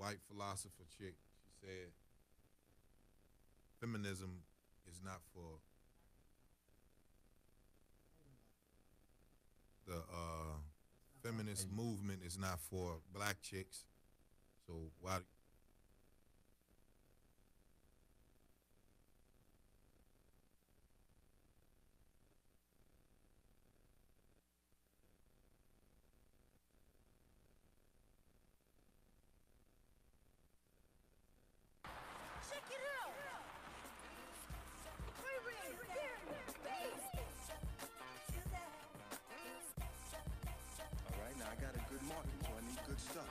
white philosopher chick. She said feminism is not for the feminist movement is not for black chicks. So why? Check it out. All right, now I got a good market, so I need good stuff.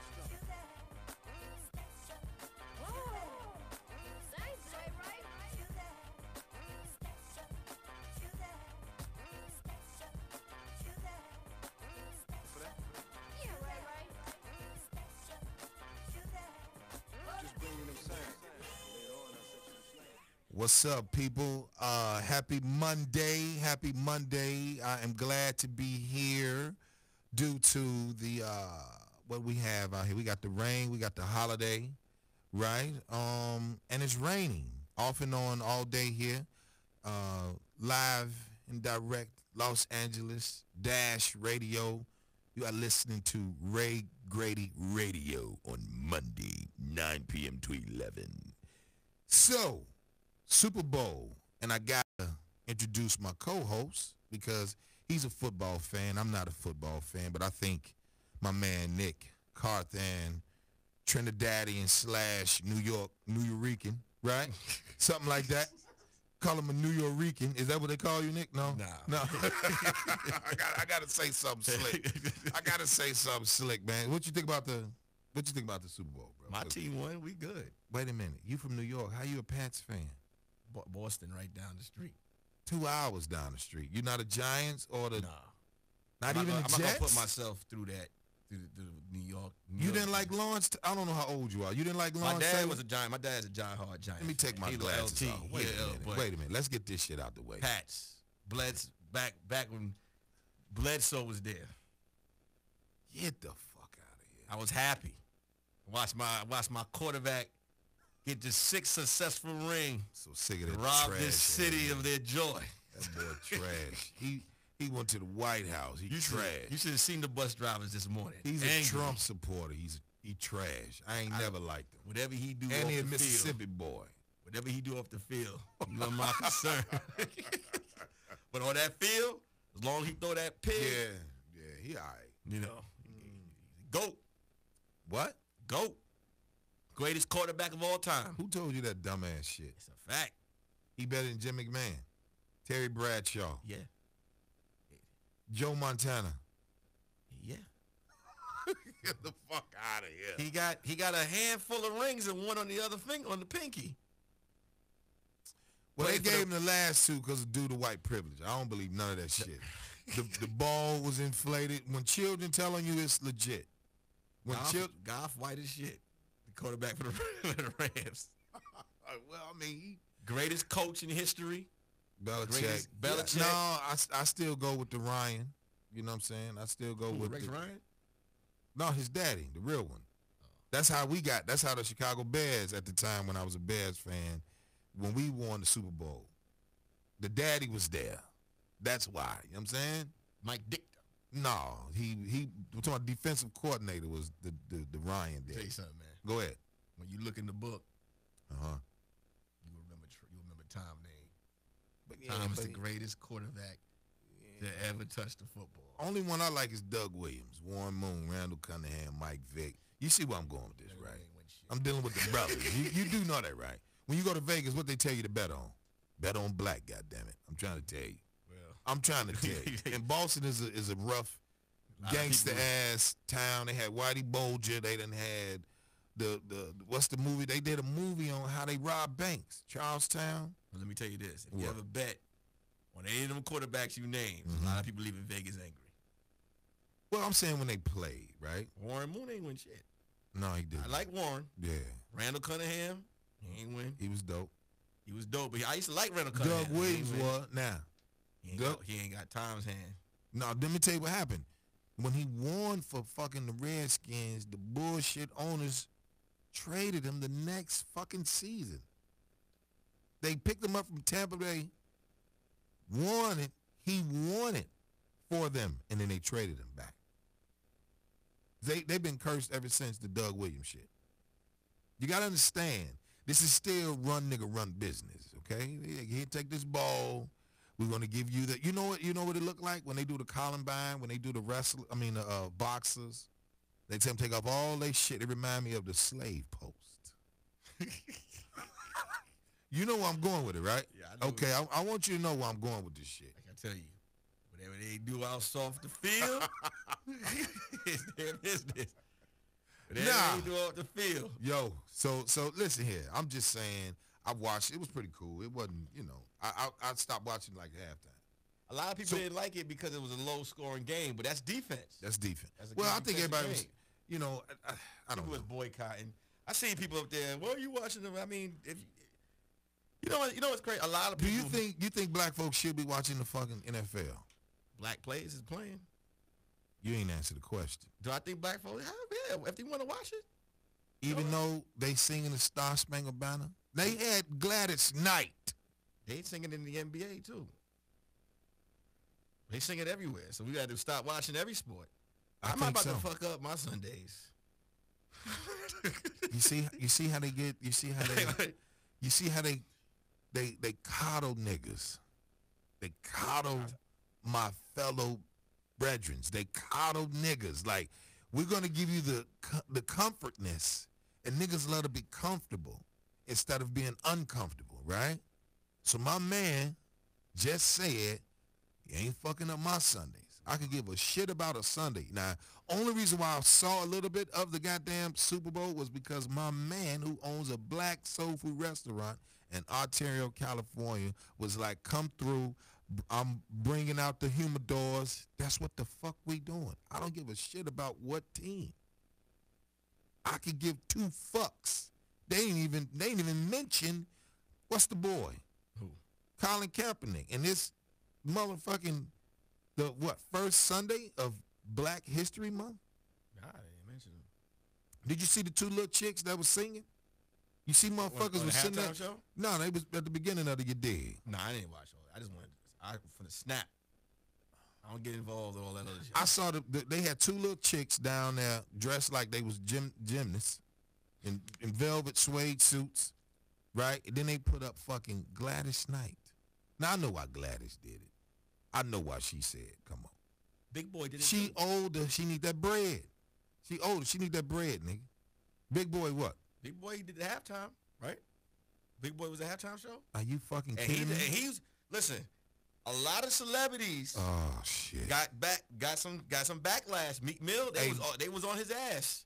For that? Just bringing them sounds. Later on, I'll set you to slave. What's up, people? Happy Monday. Happy Monday. I am glad to be here due to the what we have out here. We got the rain, we got the holiday, right? And it's raining off and on all day here. Live and direct, Los Angeles Dash Radio. You are listening to Grady Radio on Monday, 9 p.m. to 11. So, Super Bowl, and I got to introduce my co-host because he's a football fan. I'm not a football fan, but I think my man Nick Carthan, Trinidadian / New Yorican, right? Something like that. Call him a New Yorican. Is that what they call you, Nick? No? Nah. No. I gotta say something slick. Man. What you think about the Super Bowl, bro? My team won. We good. Wait a minute. You from New York. How you a Pats fan? Boston right down the street. 2 hours down the street. You not a Giants or the Nah. not I'm even not the gonna Jets? put myself through that. Through New York. You didn't like Lawrence? I don't know how old you are. You didn't like My Lawrence? dad Taylor? was a Giant. My dad's a hard Giant. Let me take my He glasses LT. off. Wait a minute. Let's get this shit out the way. Pats. Back when Bledsoe was there. Get the fuck out of here. I was happy. Watch my quarterback get the 6th successful ring. So sick of that Rob trash. this city of their joy. That boy trash. He went to the White House. He trash. You should have seen the bus drivers this morning. He's Angry. a Trump supporter. He trash. I ain't never liked him. Whatever he do And off he a the Mississippi field. boy. Whatever he do off the field, you know my concern. But on that field, as long as he throw that pig, Yeah, he all right. you know, GOAT. What? GOAT. Greatest quarterback of all time. Who told you that dumbass shit? It's a fact. He better than Jim McMahon, Terry Bradshaw, Yeah. Joe Montana. Yeah. Get the fuck out of here. He got a handful of rings and one on the other finger, on the pinky. Well, they Played for gave him the last two because of due to white privilege. I don't believe none of that shit. The ball was inflated. When children telling you it's legit. When Goff white as shit. The quarterback for the Rams. well, I mean, Greatest coach in history. Belichick. Belichick. No, I still go with the Ryan. You know what I'm saying? I still go with Rex Ryan? No, his daddy, the real one. That's how the Chicago Bears at the time when I was a Bears fan, when we won the Super Bowl. The daddy was there. That's why. You know what I'm saying? Mike Dick. No, we're talking about defensive coordinator was the Ryan Tell daddy. you something, man. Go ahead. When you look in the book, Uh-huh. you remember Tom name. But Tom is but the greatest quarterback to ever touch the football. only one I like is Doug Williams, Warren Moon, Randall Cunningham, Mike Vick. You see where I'm going with this, right? I'm dealing with the brothers. You do know that, right? When you go to Vegas, what they tell you to bet on? Bet on black, goddammit. I'm trying to tell you. Well, I'm trying to tell you. And Boston is a rough, gangster-ass town. They had Whitey Bulger. They done had the what's the movie? They did a movie on how they robbed banks. Charlestown. Well, let me tell you this. If you What? ever bet on any of them quarterbacks you named, a lot of people leaving Vegas angry. Well, I'm saying when they played, right? Warren Moon ain't win shit. No, he didn't. I like Warren. Yeah, Randall Cunningham, he ain't win. he was dope. He was dope, but I used to like Randall Cunningham. Doug Williams He ain't win. was. Now, He ain't got Tom's hand. no, let me tell you what happened. When he won for fucking the Redskins, the bullshit owners traded him the next fucking season. They picked him up from Tampa Bay, he wanted for them, and then they traded him back. They've been cursed ever since the Doug Williams shit. You got to understand, this is still run business, okay? Here, take this ball. We're going to give you the, you know what it looked like when they do the Columbine, when they do the boxers. They tell them take off all their shit. It remind me of the slave post. You know where I'm going with it, right? Yeah, I know. Okay, I want you to know where I'm going with this shit. I can tell you, whatever they do off the field, it's their business. Whatever they do off the field. Yo, so listen here. I'm just saying, I watched. It was pretty cool. It wasn't, I stopped watching like halftime. A lot of people didn't like it because it was a low-scoring game, but that's defense. That's defense. That's I think everybody was, I don't people know. was boycotting. I see people up there. Well, you watching them? I mean, if you know what's crazy? A lot of people. Do you think black folks should be watching the fucking NFL? Black players is playing. You ain't answered the question. Do I think black folks? Yeah, if they want to watch it. Even though they singing the Star Spangled Banner, they had Gladys Knight. They singing in the NBA too. They sing it everywhere, so we got to stop watching every sport. I'm not about to fuck up my Sundays. You see how they get. You see how they coddle niggas. They coddle my fellow brethren. They coddle niggas. Like, we're gonna give you the comfortness, and niggas love to be comfortable instead of being uncomfortable, right? So my man just said, he ain't fucking up my Sundays. I could give a shit about a Sunday. Now, only reason why I saw a little bit of the goddamn Super Bowl was because my man who owns a black soul food restaurant in Ontario, California, was like, come through. I'm bringing out the humidors. That's what the fuck we doing. I don't give a shit about what team. I could give two fucks. They ain't even mention, what's the boy? Who? Colin Kaepernick. And this motherfucking, first Sunday of Black History Month? Nah, I didn't mention him. Did you see the two little chicks that was singing? You see motherfuckers was sitting there? Show? No, they was at the beginning of the You Dig. Nah, I didn't watch all that. I just wanted, from the snap. I don't get involved in all that other shit. I saw they had two little chicks down there dressed like they was gymnasts in velvet suede suits, right? And then they put up fucking Gladys Knight. Now, I know why Gladys did it. I know why she said, come on. Big Boy did it She too. older. She need that bread. She older. She need that bread, nigga. Big Boy what? Big Boy did the halftime, right? Big Boy was a halftime show. Are you fucking And kidding me? he's listen. A lot of celebrities Oh, shit. got some backlash. Meek Mill, they was on his ass.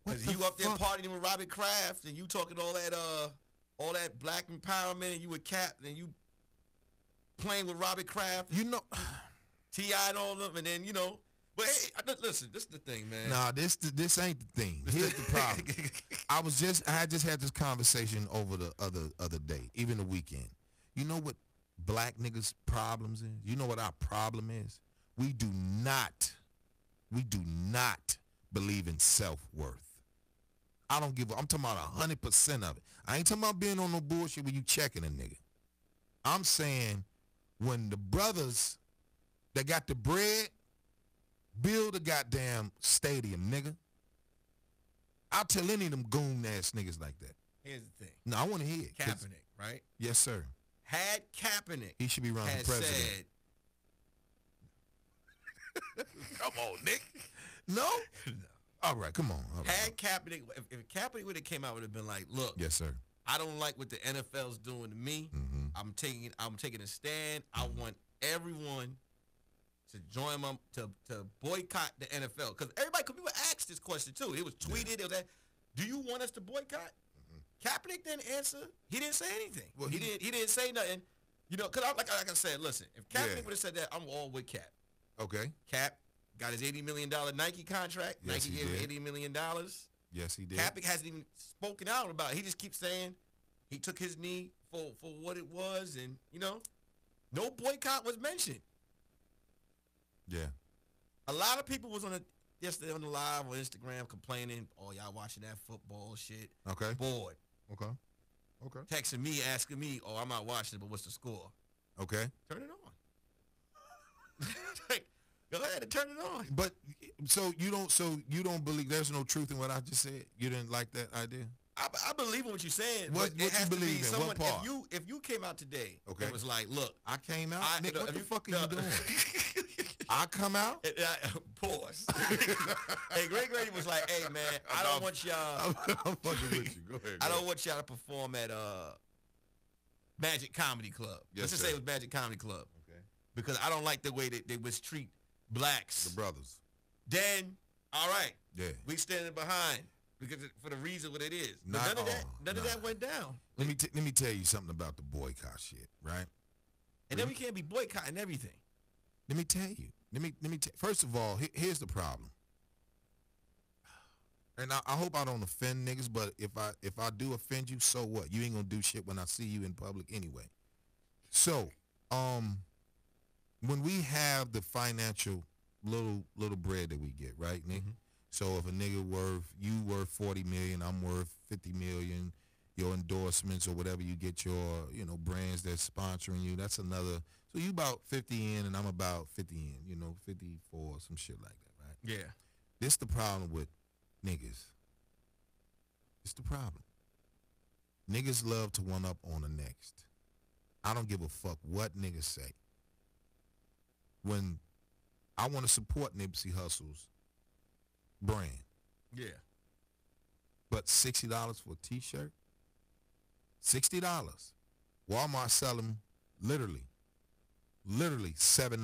What Cause the you up there fuck? partying with Robert Kraft and you talking all that black empowerment and you with Cap and you playing with Robert Kraft, You know, T.I. and all of them, and then But hey, listen, this is the thing, man. nah, this ain't the thing. Here's the problem. I had just had this conversation over the other day, even the weekend. You know what black niggas' problems is? You know what our problem is? We do not believe in self-worth. I don't give I'm talking about 100% of it. I ain't talking about being on no bullshit when you checking a nigga. I'm saying when the brothers that got the bread build a goddamn stadium, nigga. I'll tell any of them goon ass niggas like that. Here's the thing. No, I want to hear it. Kaepernick, right? Yes, sir. Had Kaepernick He should be running had for president. said, Come on, Nick. No? no. All right, come on. All right. Had Kaepernick, if Kaepernick would have came out, would have been like, look, Yes, sir. I don't like what the NFL's doing to me. Mm-hmm. I'm taking a stand. I want everyone to join them to boycott the NFL. Because we were asked this question too. It was tweeted. It was that, do you want us to boycott? Mm-hmm. Kaepernick didn't answer. He didn't say anything. Well, he didn't say nothing. Because like I said, listen, if Kaepernick would have said that, I'm all with Cap. Okay. Cap got his $80 million Nike contract. Yes, Nike he gave him did. $80 million. Yes, he did. Kaepernick hasn't even spoken out about it. He just keeps saying he took his knee for what it was, and no boycott was mentioned. Yeah. A lot of people was yesterday on the live on Instagram complaining, oh, y'all watching that football shit. Okay. Bored. Okay. Texting me, asking me, oh, I'm not watching it, but what's the score? Okay. Turn it on. Like, go ahead and turn it on. But so you don't believe there's no truth in what I just said? You didn't like that idea? I believe in what you're saying. What but it has you to be believe in? someone, What part? If you came out today, Okay. it was like, look, I came out. Nick, what the fuck are no. you doing? I come out. Pause. Hey, Grady was like, hey man, I don't want y'all. I'm fucking with you. Go ahead. I don't want y'all to perform at Magic Comedy Club. Yes, Let's just sir. say it was Magic Comedy Club. Okay. Because I don't like the way that they mistreat blacks. The brothers. Then, all right, Yeah. we standing behind because for the reason what it is. But Not none of all. none of that went down. Let me tell you something about the boycott shit, right? And then we can't be boycotting everything. Let me tell you. First of all, here's the problem. And I hope I don't offend niggas, but if I do offend you, so what? You ain't gonna do shit when I see you in public anyway. So, when we have the financial little bread that we get, right, Nick? Mm-hmm. So if a nigga worth 40 million, I'm worth 50 million, your endorsements or whatever you get your, brands that's sponsoring you, that's another. So you about 50 in and I'm about 50 in, 54, some shit like that, right? Yeah. This the problem with niggas. It's the problem. Niggas love to one up on the next. I don't give a fuck what niggas say. When I want to support Nipsey Hussle's brand, Yeah. but $60 for a t-shirt? $60. Walmart sell them literally $7.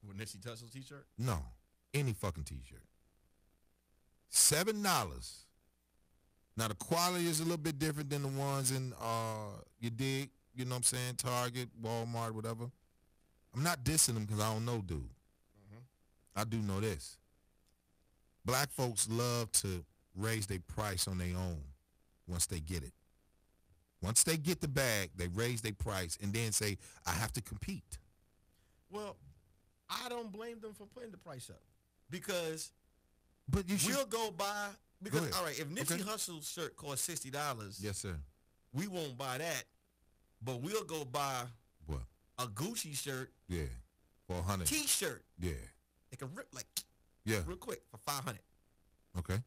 With Nipsey Hussle's t-shirt? No, any fucking t-shirt. $7. Now the quality is a little bit different than the ones in you dig, you know what I'm saying, Target, Walmart, whatever. I'm not dissing them because I don't know, dude. Mm-hmm. I do know this. Black folks love to raise their price on their own once they get it. Once they get the bag, they raise their price and then say, I have to compete. Well, I don't blame them for putting the price up because But you should. we'll go buy because Go ahead. all right, if Nipsey Okay. Hussle's shirt costs $60, Yes, sir. we won't buy that, but we'll go buy What? a Gucci shirt, Yeah. For 100. T-shirt. Yeah. They can rip like Yeah. real quick for 500. Okay.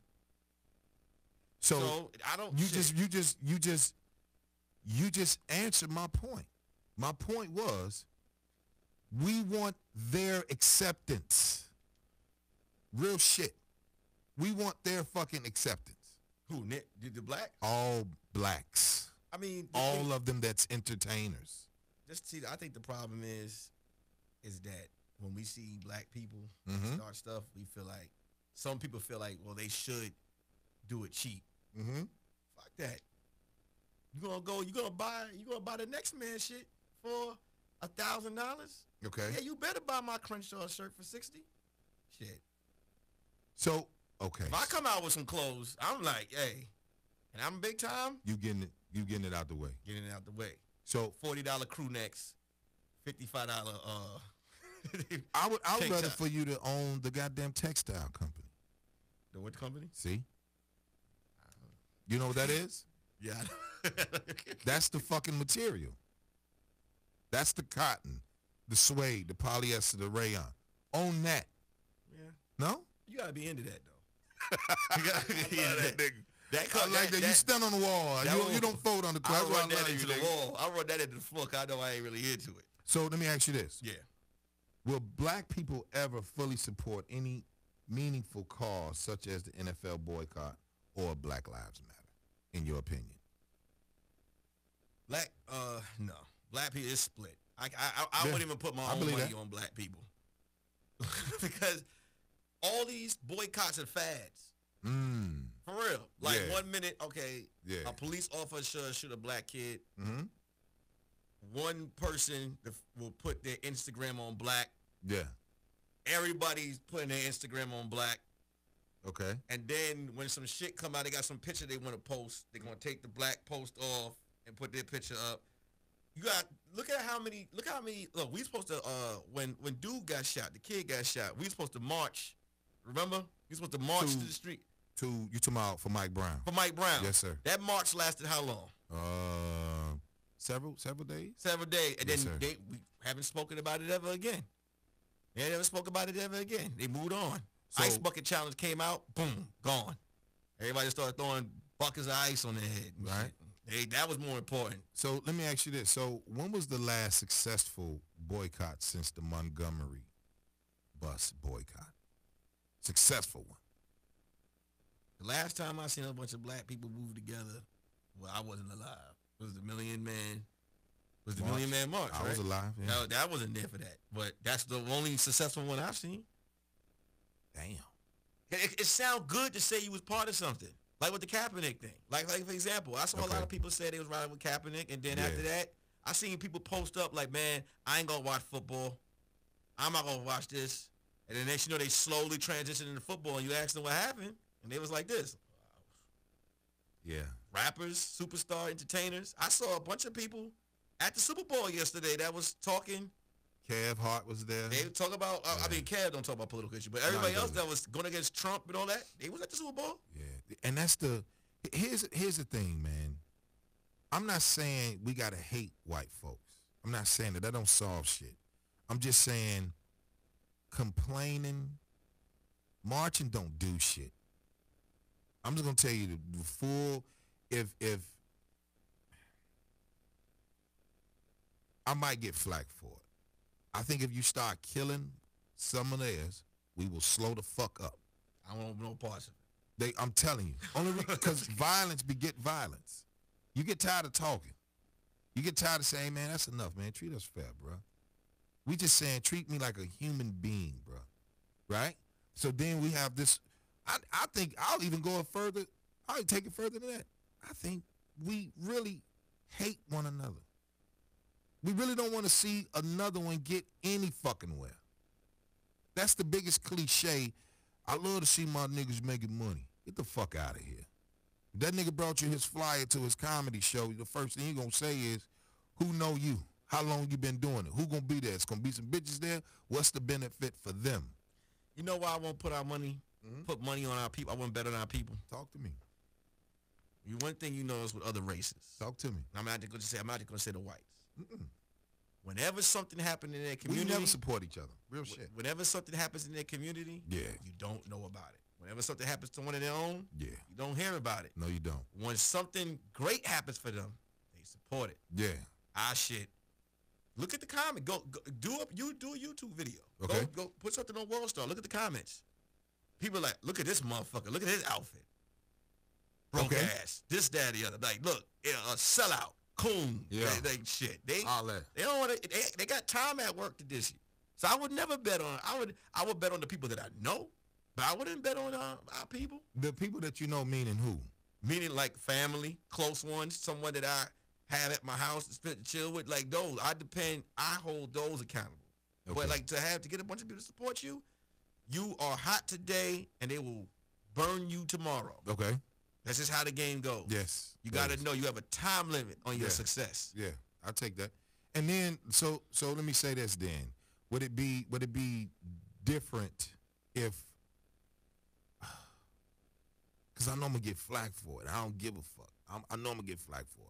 So, So I don't. you shit. you just answered my point. My point was, we want their acceptance. Real shit. We want their fucking acceptance. Who Nick? Did the black? All blacks. I mean, All of them that's entertainers. just see. I think the problem is that when we see black people Mhm. start stuff, we feel like some people feel like, well, they should do it cheap. Mm-hmm. Fuck that. You gonna buy the next man shit for $1,000? Okay. Yeah, you better buy my Crenshaw shirt for 60. Shit. So, okay. If I come out with some clothes, I'm like, hey, and I'm big time, You getting it out the way. getting it out the way. So $40 crew necks, $55 I would Take rather time. for you to own the goddamn textile company. The what company? See? You know what that is? Yeah. That's the fucking material. That's the cotton, the suede, the polyester, the rayon. Own that. Yeah. No? You gotta be into that though. You gotta be into that. That I like that. You stand on the wall. You don't fold on the I closet. run that into the wall. I run that into the floor 'cause I know I ain't really into it. So let me ask you this. Yeah. Will black people ever fully support any meaningful cause such as the NFL boycott or Black Lives Matter, in your opinion? No. Black people is split. I Yeah. wouldn't even put my I own believe money that. on black people. Because all these boycotts are fads. Mm. For real. Like Yeah. 1 minute, okay, Yeah. a police officer shoot a black kid. Mm-hmm. One person will put their Instagram on black. Yeah. Everybody's putting their Instagram on black. Okay. And then when some shit come out, they got some picture they want to post. They're going to take the black post off and put their picture up. You got, look, we supposed to, when dude got shot, the kid got shot, we supposed to march Remember? He was supposed to march to the street. You talking about for Mike Brown? For Mike Brown. Yes, sir. That march lasted how long? Several days. Several days. And Yes, then sir. we haven't spoken about it ever again. They never spoke about it ever again. They moved on. So- Ice Bucket Challenge came out. Boom. Gone. Everybody started throwing buckets of ice on their head. and Right. shit. That was more important. So let me ask you this. So when was the last successful boycott since the Montgomery bus boycott? Successful one. The last time I seen a bunch of black people move together, well, I wasn't alive. It was the Million Man. Was the March. Million Man March, I right? was alive. Yeah. No, that wasn't there for that. But that's the only successful one I've seen. Damn. It sounds good to say you was part of something. Like with the Kaepernick thing. Like for example, I saw a lot Okay. of people say they was riding with Kaepernick, and then Yeah. after that, I seen people post up like, man, I ain't gonna watch football. I'm not gonna watch this. And then next you know they slowly transitioned into football, and you ask them what happened, and they was like this. Yeah. Rappers, superstar entertainers. I saw a bunch of people at the Super Bowl yesterday that was talking. Kev Hart was there. They talk about, I mean, Kev don't talk about political issues, but everybody he else doesn't. that was going against Trump and all that, they was at the Super Bowl. Yeah. And that's here's the thing, man. I'm not saying we gotta hate white folks. I'm not saying that don't solve shit. I'm just saying complaining, marching don't do shit. I'm just gonna tell you the full if I might get flack for it. I think if you start killing some of theirs, we will slow the fuck up. I don't want no parts of it. I'm telling you. Only because violence beget violence. You get tired of talking. You get tired of saying, man, that's enough, man. Treat us fair, bro. We just saying, treat me like a human being, bro. Right? So then we have this. I think I'll even go further. I'll take it further than that. I think we really hate one another. We really don't want to see another one get any fucking where. That's the biggest cliche. I love to see my niggas making money. Get the fuck out of here. If that nigga brought you his flyer to his comedy show, the first thing he gonna say is, who know you? How long you been doing it? Who gonna be there? It's gonna be some bitches there. What's the benefit for them? You know why I won't put our money, put money on our people? I won't bet on our people. Talk to me. One thing you know is with other races. Talk to me. I'm not just gonna say the whites. Whenever something happened in their We community, never support each other. Real shit. whenever something happens in their community, Yeah. you don't know about it. Whenever something happens to one of their own, Yeah. you don't hear about it. No, you don't. When something great happens for them, they support it. Yeah. Shit. Look at the comment. Go do a YouTube video. Okay. Go put something on World Star. Look at the comments. People are like, look at this motherfucker. Look at his outfit. Broke Okay. ass. This, that, the other. Like, look, a sellout. Coon. Yeah. They shit. All that. They don't want to. They got time at work to dish you. So I would never bet on. I would bet on the people that I know, but I wouldn't bet on our people. The people that you know, meaning who? Meaning like family, close ones, someone that I have at my house to spend chill with. Like those, I hold those accountable. Okay. But like to get a bunch of people to support you, you are hot today and they will burn you tomorrow. Okay. That's just how the game goes. Yes. You That got is. to know you have a time limit on your Yeah. success. Yeah, I'll take that. And then so let me say this then. Would it be different if because I know I'm gonna get flack for it. I don't give a fuck. I know I'm gonna get flack for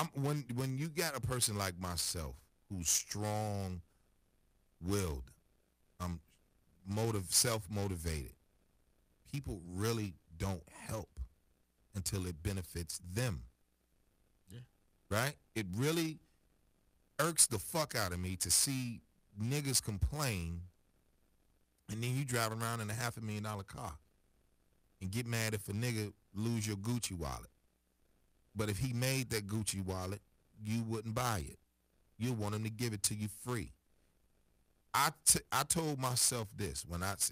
it. When you got a person like myself who's strong willed, self-motivated, people really don't help until it benefits them. Yeah. Right? It really irks the fuck out of me to see niggas complain and then you driving around in a $500,000 car and get mad if a nigga lose your Gucci wallet. But if he made that Gucci wallet, you wouldn't buy it. You want him to give it to you free. I told myself this,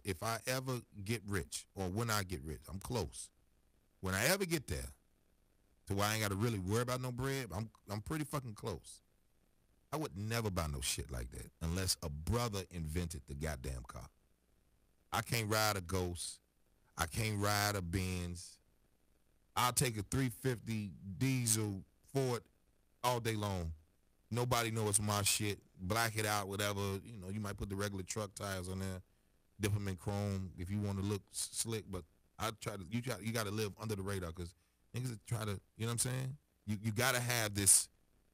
if I ever get rich, or when I get rich, I'm close. When I ever get there, to where I ain't got to really worry about no bread, I'm pretty fucking close. I would never buy no shit like that unless a brother invented the goddamn car. I can't ride a Ghost. I can't ride a Benz. I'll take a 350 diesel Ford all day long. Nobody knows my shit. Black it out, whatever. You know, you might put the regular truck tires on there. dip them in chrome if you want to look slick. But I try to you got to live under the radar because niggas try to, you know what I'm saying? You got to have this.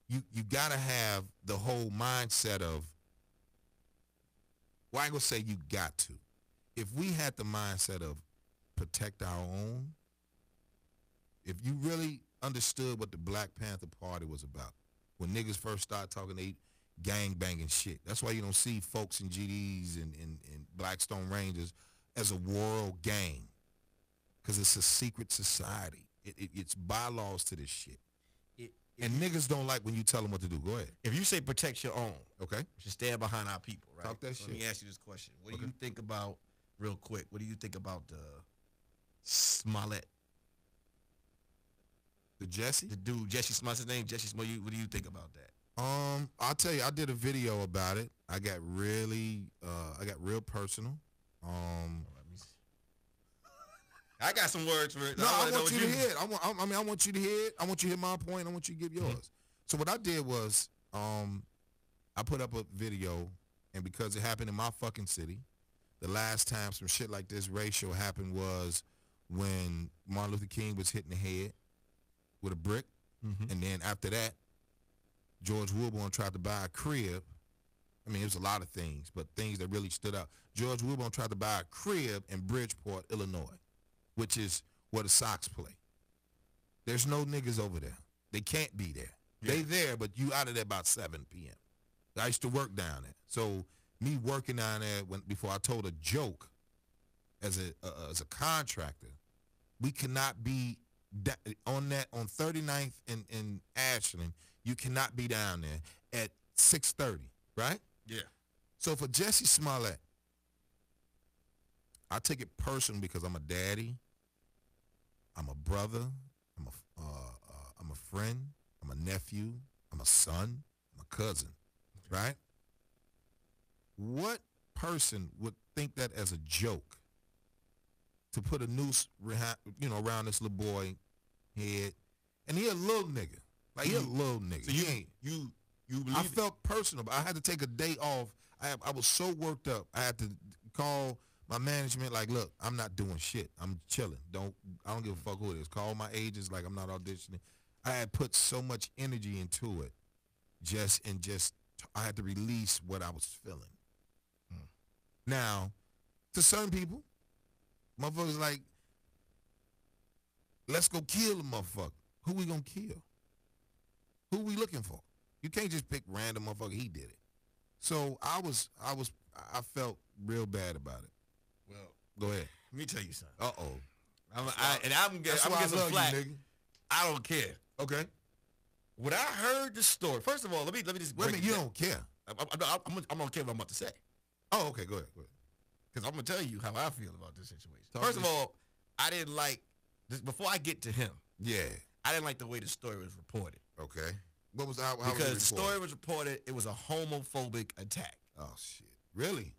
You got to have the whole mindset of. Well, I ain't gonna say you got to. If we had the mindset of protect our own, if you really understood what the Black Panther Party was about, when niggas first started talking, they gang banging shit. That's why you don't see folks in GDs and Blackstone Rangers as a world gang, because it's a secret society. It's bylaws to this shit. And niggas don't like when you tell them what to do. Go ahead. If you say protect your own, Okay. we should stand behind our people, right? Talk that So shit. Let me ask you this question. What do Okay. you think about, real quick, what do you think about the Smollett? The Jussie? The dude, Jussie Smollett, his name, Jussie Smollett. What do you think about that? I'll tell you, I did a video about it. I got real personal. I got some words for it. No, I wanna know want what you to hear it. I want you to hear it. I want you to hear my point. I want you to give yours. Mm-hmm. So what I did was, I put up a video, and because it happened in my fucking city, the last time some shit like this racial happened was when Martin Luther King was hit in the head with a brick, and then after that, George Wilborn tried to buy a crib. I mean, it was a lot of things, but things that really stood out. George Wilborn tried to buy a crib in Bridgeport, Illinois, which is where the Sox play. There's no niggas over there. They can't be there. Yeah. They there, but you out of there about 7 p.m. I used to work down there. So me working down there before I told a joke as a contractor, we cannot be on 39th in Ashland. You cannot be down there at 6:30, right? Yeah. So for Jussie Smollett, I take it personal because I'm a daddy, I'm a brother, I'm a friend, I'm a nephew, I'm a son, I'm a cousin, right? What person would think that as a joke to put a noose, around this little boy head, and he a little nigga, like he a little nigga. So you believe I felt personal, but I had to take a day off. I was so worked up. I had to call my management, like, look, I'm not doing shit. I'm chilling. I don't give a fuck who it is. Call my agents, like I'm not auditioning. I had put so much energy into it. I had to release what I was feeling. Now, to certain people, motherfuckers like, let's go kill the motherfucker. Who we gonna kill? Who we looking for? You can't just pick random motherfucker. He did it. So I felt real bad about it. Well, Go ahead. let me tell you something. Uh-oh. I'm gonna get some love flack. you, nigga. I don't care. Okay. When I heard the story, first of all, let me just Wait a break minute, it you down. don't care. I'm gonna care what I'm about to say, Oh, okay, go ahead. because I'm gonna tell you how I feel about this situation. Talk First of this- all, I didn't like this. Before I get to him, Yeah. I didn't like the way the story was reported, Okay. What was how because was it the story reported? was reported it was a homophobic attack. Oh shit. Really?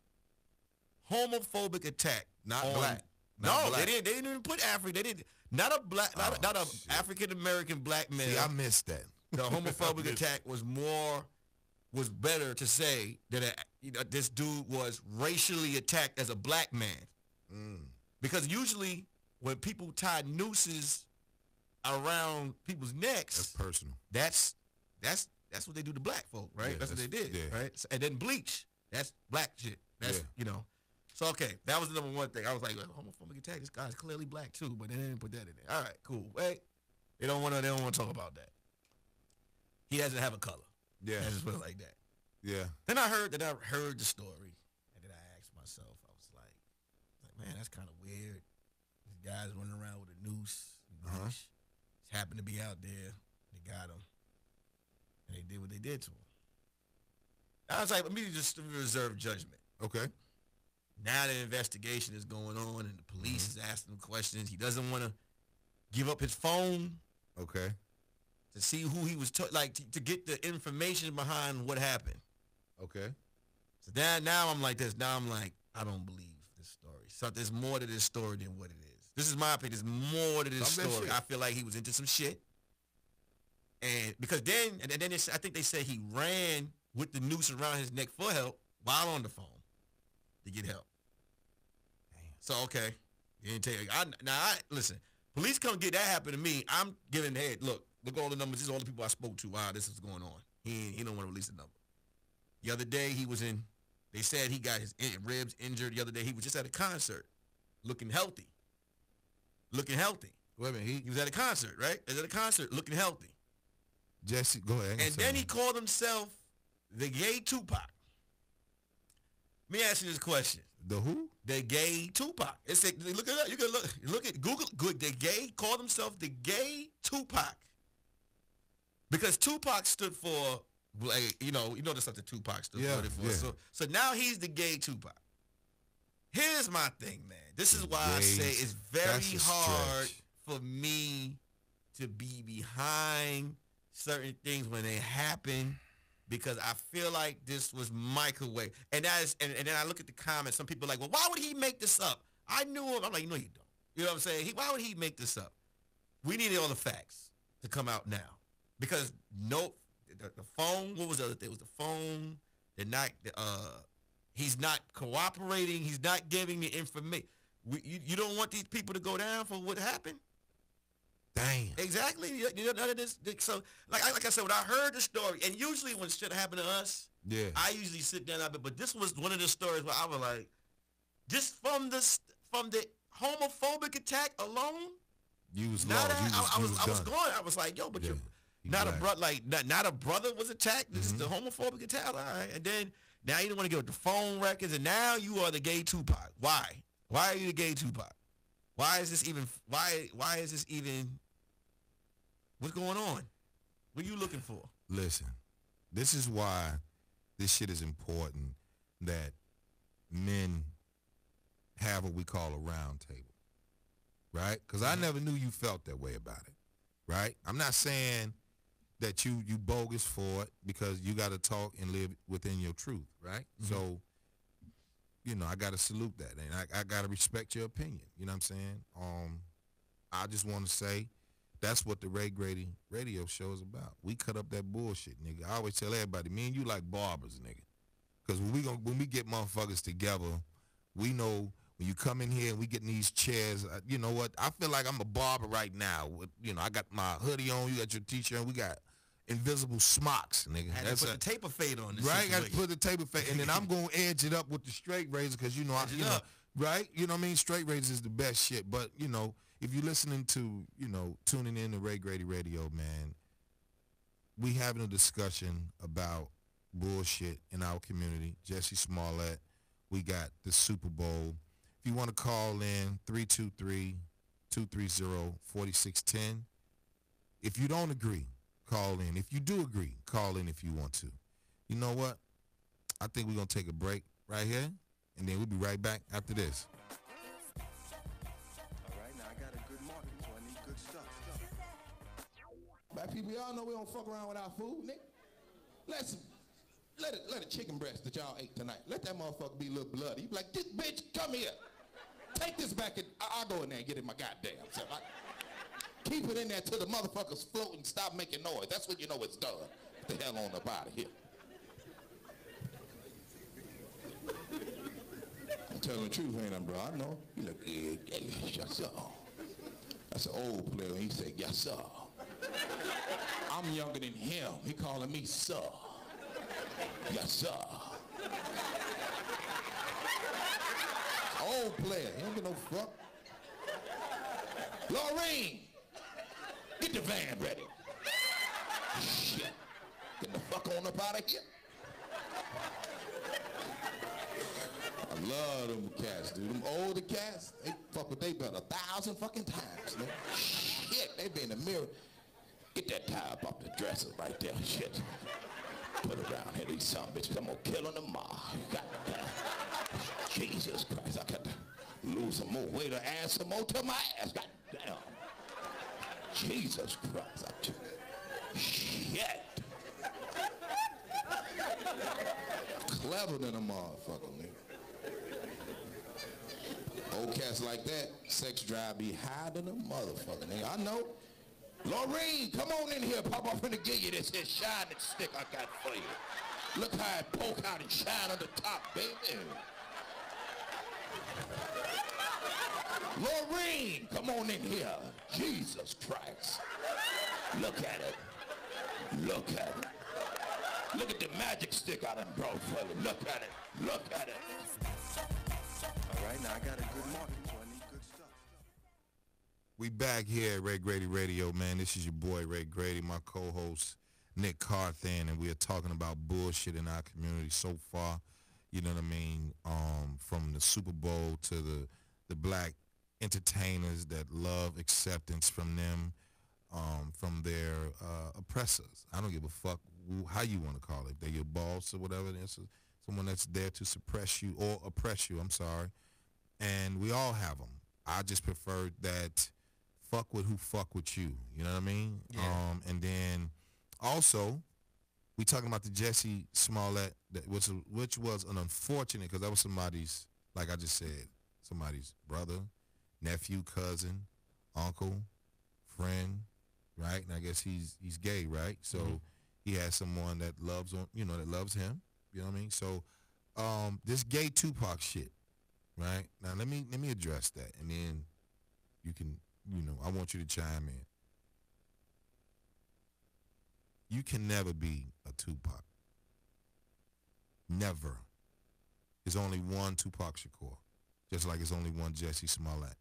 Homophobic attack. Not on- black. No, Not black. they didn't even put African. They didn't. Not a black. Not a shit. African American black male. See, I missed that. The homophobic attack was better to say that this dude was racially attacked as a black man. Because usually when people tie nooses around people's necks, That's personal. that's what they do to black folk, right? Yeah, that's what they did, yeah. right? And then bleach, that's black shit. That's Yeah. So okay, that was the number one thing. I was like, homophobic attack. This guy's clearly black too, but they didn't put that in there. All right, cool. Wait, they don't want to talk about that. He doesn't have a color. Yeah. I just put it like that. Yeah. Then I heard the story, and then I asked myself, I was like, man, that's kind of weird. These guys running around with a noose, and bleach. Just happened to be out there. They got him, and they did what they did to him. I was like, let me just reserve judgment. Okay. Now the investigation is going on, and the police is asking him questions. He doesn't want to give up his phone Okay. to see who he was to get the information behind what happened. Okay. So now I'm like this. Now I'm like, I don't believe this story. So there's more to this story than what it is. This is my opinion. There's more to this Talk that story. shit. I feel like he was into some shit. And because then I think they said he ran with the noose around his neck for help while on the phone to get help. So okay, you didn't take. Listen. Police come get that happen to me. I'm giving head. Look at all the numbers. These are all the people I spoke to. Wow, this is going on. He don't want to release the number. The other day he was in. They said he got his ribs injured. The other day he was just at a concert, looking healthy. Wait a minute, he was at a concert, right? He was at a concert, looking healthy. Jesse, go ahead. And then he called himself the gay Tupac. Let me ask you this question. The who? The gay Tupac. It's look it up. You can look at Google. Good. The gay called himself the gay Tupac because Tupac stood for, like, you know the stuff that Tupac stood for. Yeah. So now he's the gay Tupac. Here's my thing, man. This is why I say it's very hard for me to be behind certain things when they happen. Because I feel like this was microwave. And then I look at the comments. Some people are like, well, why would he make this up? I knew him. I'm like, no, you don't. You know what I'm saying? Why would he make this up? We needed all the facts to come out now. Because the phone, what was the other thing? It was the phone. He's not cooperating. He's not giving the information. You don't want these people to go down for what happened? Damn. Exactly. None of this. So, like I said, when I heard the story, and usually when shit happened to us, I usually sit down. But this was one of the stories where I was like, just from the homophobic attack alone, you was lost. I was going. I was like, yo, but you're not a brother. Like not a brother was attacked. This is the homophobic attack. All right, and then now you don't want to get with the phone records, and now you are the gay Tupac. Why? Why are you the gay Tupac? Why is this even? Why is this even? What's going on? What are you looking for? Listen, this is why this shit is important, that men have what we call a round table, right? Because I never knew you felt that way about it, right? I'm not saying that you bogus for it, because you got to talk and live within your truth, right? So, I got to salute that, and I got to respect your opinion. You know what I'm saying? I just want to say, that's what the Ray Grady radio show is about. We cut up that bullshit, nigga. I always tell everybody, me and you like barbers, nigga. Because when we get motherfuckers together, we know when you come in here and we get in these chairs, you know what? I feel like I'm a barber right now. I got my hoodie on, you got your t-shirt, and we got invisible smocks, nigga. I had to put the taper fade on this. Right, got to put the taper fade, and then I'm going to edge it up with the straight razor, because, right? You know what I mean? Straight razor is the best shit, but, if you're listening to, tuning in to Ray Grady Radio, man, we having a discussion about bullshit in our community. Jussie Smollett, we got the Super Bowl. If you want to call in, 323-230-4610. If you don't agree, call in. If you do agree, call in if you want to. You know what? I think we're going to take a break right here, and then we'll be right back after this. Black people, y'all know we don't fuck around with our food, nigga. Let a chicken breast that y'all ate tonight, let that motherfucker be a little bloody. You be like, this bitch, come here. Take this back, and I'll go in there and get it my goddamn self. Keep it in there till the motherfuckers float and stop making noise. That's when you know it's done. Get the hell on up out of here. I'm telling the truth, ain't I, bro? I know. You look, yes, sir. That's an old player. He said, yes, sir. I'm younger than him. He calling me sir. Yes, sir. Old player. He don't get no fuck. Laureen, get the van ready. Shit. Get the fuck on up out of here. I love them cats, dude. Them older cats, they fuck with they better 1,000 fucking times, man. Shit, they be in the mirror. Get that tie up off the dresser right there. Shit. Put it around here, these son bitches. I'm gonna kill them tomorrow. Jesus Christ, I got to lose some more weight or add some more to my ass. God damn. Jesus Christ. Shit. Clever than a motherfucker, nigga. Old cats like that, sex drive be higher than a motherfucker, nigga. I know. Laureen, come on in here, Pop. I'm finna give you this here shining stick I got for you. Look how it poke out and shine on the top, baby. Lorraine, come on in here. Jesus Christ. Look at it. Look at it. Look at the magic stick I done brought for you. Look at it. Look at it. All right, now I got a good market, so I need good stuff. We back here at Ray Grady Radio, man. This is your boy, Ray Grady, my co-host, Nick Carthan, and we are talking about bullshit in our community so far. You know what I mean? From the Super Bowl to the black entertainers that love acceptance from them, from their oppressors. I don't give a fuck how you want to call it. They're your boss or whatever it is. Someone that's there to suppress you or oppress you, I'm sorry. And we all have them. I just prefer that fuck with who fuck with you. You know what I mean? Yeah. And then also, we talking about the Jussie Smollett, which was an unfortunate, because that was somebody's, like I just said, somebody's brother, nephew, cousin, uncle, friend, right? And I guess he's gay, right? So he has someone that loves him, that loves him. You know what I mean? So this gay Tupac shit, right? Now let me address that, and then you can, I want you to chime in. You can never be a Tupac. Never. There's only one Tupac Shakur, just like there's only one Jussie Smollett.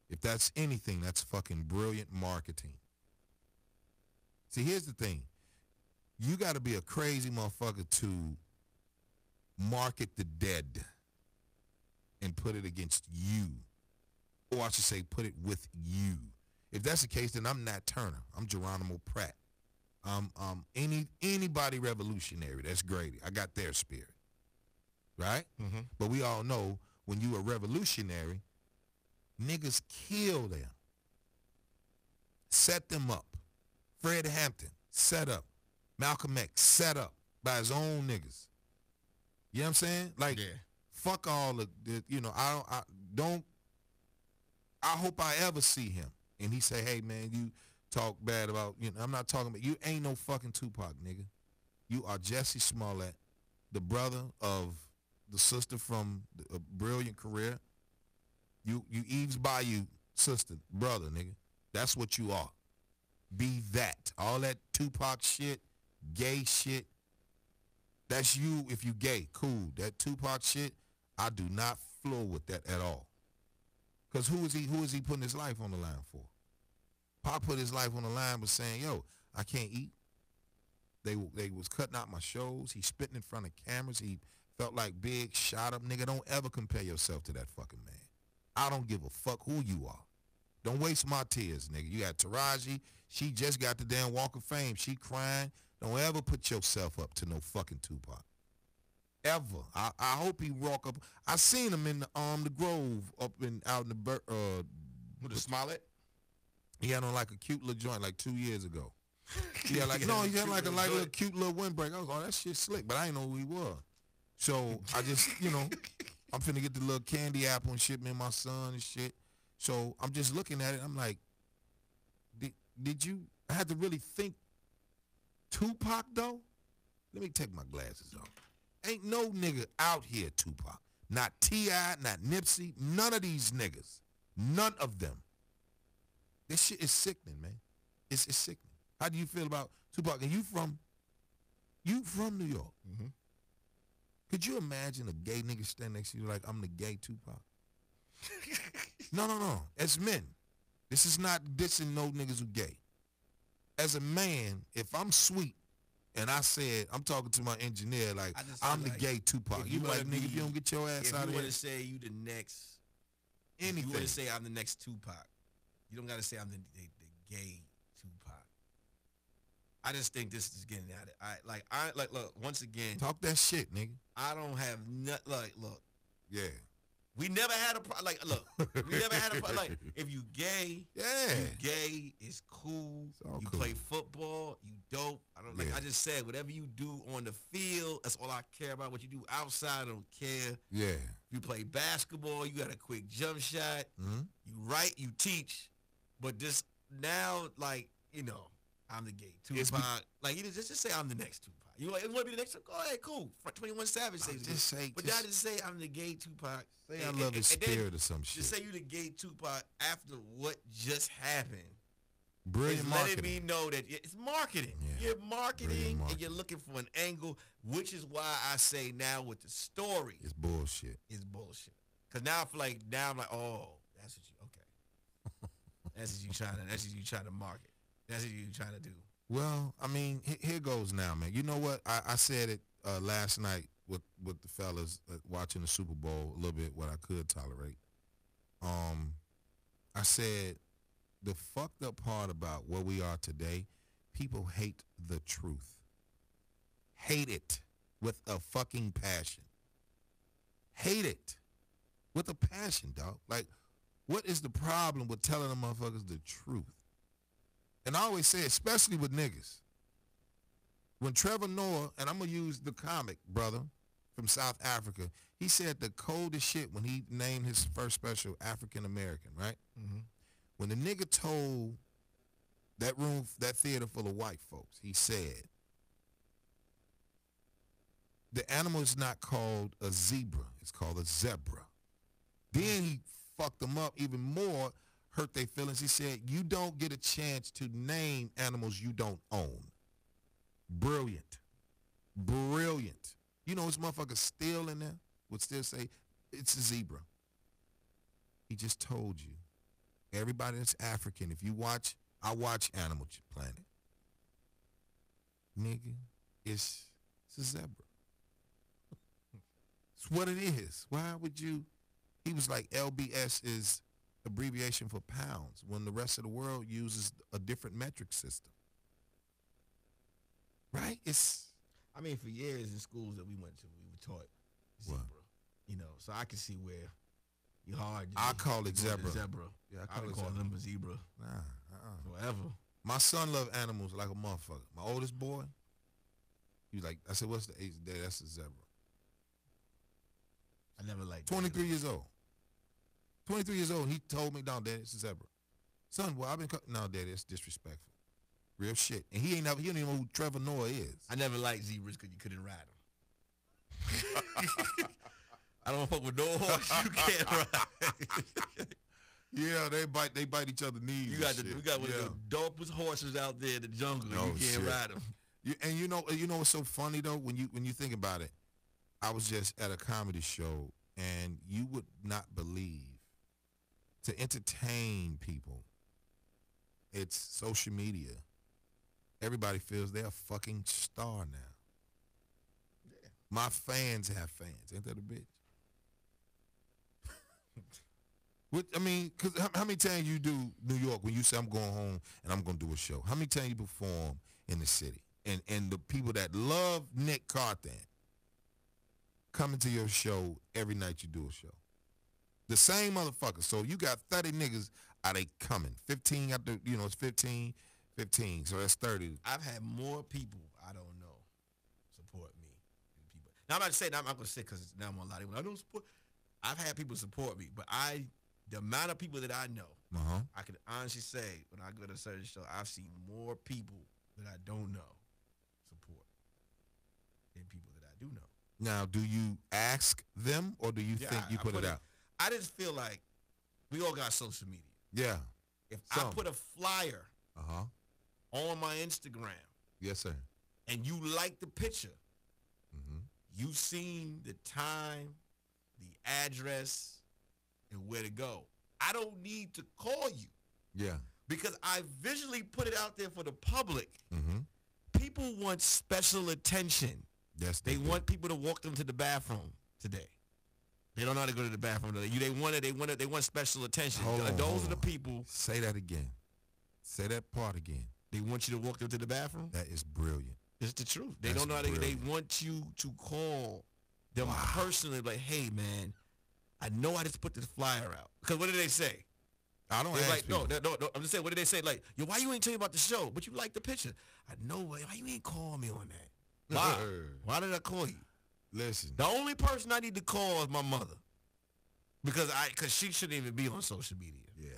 If that's anything, that's fucking brilliant marketing. See, here's the thing. You got to be a crazy motherfucker to market the dead and put it against you. Or I should say put it with you. If that's the case, then I'm Nat Turner. I'm Geronimo Pratt. Anybody revolutionary, that's Grady. I got their spirit. Right? Mm-hmm. But we all know when you a revolutionary, niggas kill them. Set them up. Fred Hampton, set up. Malcolm X, set up by his own niggas. You know what I'm saying? Like, fuck all of the, I hope I ever see him. And he say, hey, man, you talk bad about, I'm not talking about, you ain't no fucking Tupac, nigga. You are Jussie Smollett, the brother of the sister from a brilliant career. You Eve's Bayou sister, brother, nigga. That's what you are. Be that. All that Tupac shit, gay shit, that's you if you gay. Cool. That Tupac shit, I do not flow with that at all. Because who is he putting his life on the line for? Pac put his life on the line by saying, yo, I can't eat. They was cutting out my shows. He spitting in front of cameras. He felt like Big, shot up. Nigga, don't ever compare yourself to that fucking man. I don't give a fuck who you are. Don't waste my tears, nigga. You got Taraji. She just got the damn Walk of Fame. She crying. Don't ever put yourself up to no fucking Tupac. Ever. I hope he walk up. I seen him in the Grove out in the With the Smollett? He had on like a cute little joint like 2 years ago. He had like he had like a little cute little windbreak. I was like, oh, that shit slick, but I didn't know who he was. So I just, I'm finna get the little candy apple and shit, me and my son and shit. So I'm just looking at it. I'm like, did you? I had to really think. Tupac though? Let me take my glasses off. Ain't no nigga out here, Tupac. Not T.I., not Nipsey, none of these niggas. None of them. This shit is sickening, man. It's sickening. How do you feel about Tupac? And you from New York. Mm-hmm. Could you imagine a gay nigga standing next to you like, I'm the gay Tupac? No. As men. This is not dissing no niggas who gay. As a man, if I'm sweet and I said, I'm talking to my engineer like, I'm the gay Tupac. You like, nigga, if you don't get your ass out of here. If you want to say you the next, anything. If you want to say I'm the next Tupac, you don't got to say I'm the gay Tupac. I just think this is getting at it. Look, once again. Talk that shit, nigga. I don't have look. Yeah. We never had a problem. We never had a problem. If you gay, you gay, it's cool. You cool. play football, you dope. I just said, whatever you do on the field, that's all I care about. What you do outside, I don't care. Yeah. You play basketball, you got a quick jump shot. Mm-hmm. You write, you teach. But this now, I'm the gay It's Tupac. Like, you just say I'm the next Tupac. You want to be the next? Go ahead, cool. 21 Savage says just say, but y'all just say I'm the gay Tupac. say I love his spirit or some shit. Just say you the gay Tupac after what just happened. Brilliant It's marketing. letting me know that it's marketing. Yeah. You're marketing, Brilliant and you're looking for an angle, which is why I say now with the story It's bullshit. is bullshit. Cause now I feel like I'm like, oh, that's what you okay. That's what you trying to market. That's what you trying to do. Well, I mean, here goes now, man. You know what? I said it last night with the fellas watching the Super Bowl, a little bit what I could tolerate. I said the fucked up part about where we are today, people hate the truth. Hate it with a fucking passion. Hate it with a passion, dog. Like, what is the problem with telling them motherfuckers the truth? And I always say, especially with niggas, when Trevor Noah, and I'm going to use the comic brother from South Africa, he said the coldest shit when he named his first special African American, right? Mm-hmm. When the nigga told that theater full of white folks, he said, the animal is not called a zebra, it's called a zebra. Then he fucked them up even more, hurt their feelings. He said, you don't get a chance to name animals you don't own. Brilliant. Brilliant. You know, this motherfucker still in there would still say, it's a zebra. He just told you. Everybody that's African, if you watch, I watch Animal Planet. Nigga, it's a zebra. It's what it is. Why would you? He was like, LBS is abbreviation for pounds when the rest of the world uses a different metric system. Right? I mean, for years in schools that we went to, we were taught zebra. What? You know, so I can see where you hard. I call it zebra. Zebra. Yeah, I would call them a zebra forever. My son loved animals like a motherfucker. My oldest boy, he was like, I said, what's the age of the day? That's a zebra. I never liked 23 years old. 23 years old. He told me, no, Daddy, it's a zebra. Son, well, I've been, no, Daddy, it's disrespectful. Real shit. And he don't even know who Trevor Noah is. I never liked zebras because you couldn't ride them. I don't fuck with no horse you can't ride. Yeah, they bite each other's knees. We got one of the dopest horses out there in the jungle. No you can't shit. ride them. And you know what's so funny though when you think about it. I was just at a comedy show, and you would not believe, to entertain people, it's social media. Everybody feels they're a fucking star now. Yeah. My fans have fans. Ain't that a bitch? I mean, because how many times you do New York when you say I'm going home and I'm going to do a show? How many times you perform in the city? And the people that love Nick Carthan coming to your show every night you do a show. The same motherfucker. So you got 30 niggas, are they coming? 15 after, it's 15, so that's 30. I've had more people I don't know support me than people. Now I'm not saying I'm not gonna say because now I'm on a lot of I don't support. I've had people support me, but the amount of people that I know, I can honestly say when I go to a certain show, I've seen more people that I don't know support than people that I do know. Now, do you ask them or do you think you put it out? I just feel like we all got social media. Yeah. If I put a flyer on my Instagram, yes, sir, and you like the picture, you've seen the time, the address, and where to go. I don't need to call you. Yeah. Because I visually put it out there for the public. People want special attention. Yes, they want people to walk them to the bathroom today. They don't know how to go to the bathroom today. They want special attention. Those are the people. Say that again. Say that part again. They want you to walk them to the bathroom. That is brilliant. It's the truth. They don't know how to. They want you to call them personally, like, hey man, I know I just put this flyer out. Because what did they say? I don't ask people. No. I'm just saying, what did they say? Like, yo, why you ain't tell me about the show? But you like the picture. I know. Why you ain't call me on that? Why? Why did I call you? Listen. The only person I need to call is my mother. Because she shouldn't even be on social media. Yeah.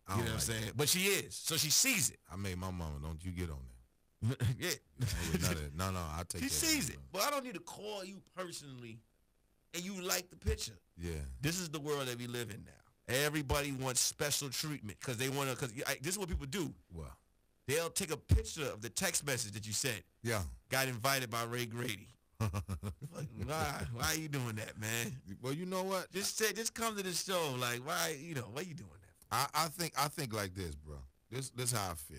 I You know don't what I'm like saying? But she is. So she sees it. I made my mama. Don't you get on there? Yeah. Ain't with none of that. No, I take She that. sees it. But I don't need to call you personally and you like the picture. Yeah. This is the world that we live in now. Everybody wants special treatment because they want to, because this is what people do. Well. They'll take a picture of the text message that you sent. Yeah. Got invited by Ray Grady. Like, why are you doing that, man? Well, you know what? Just come to the show. Like, why are you doing that? I think like this, bro. This how I feel.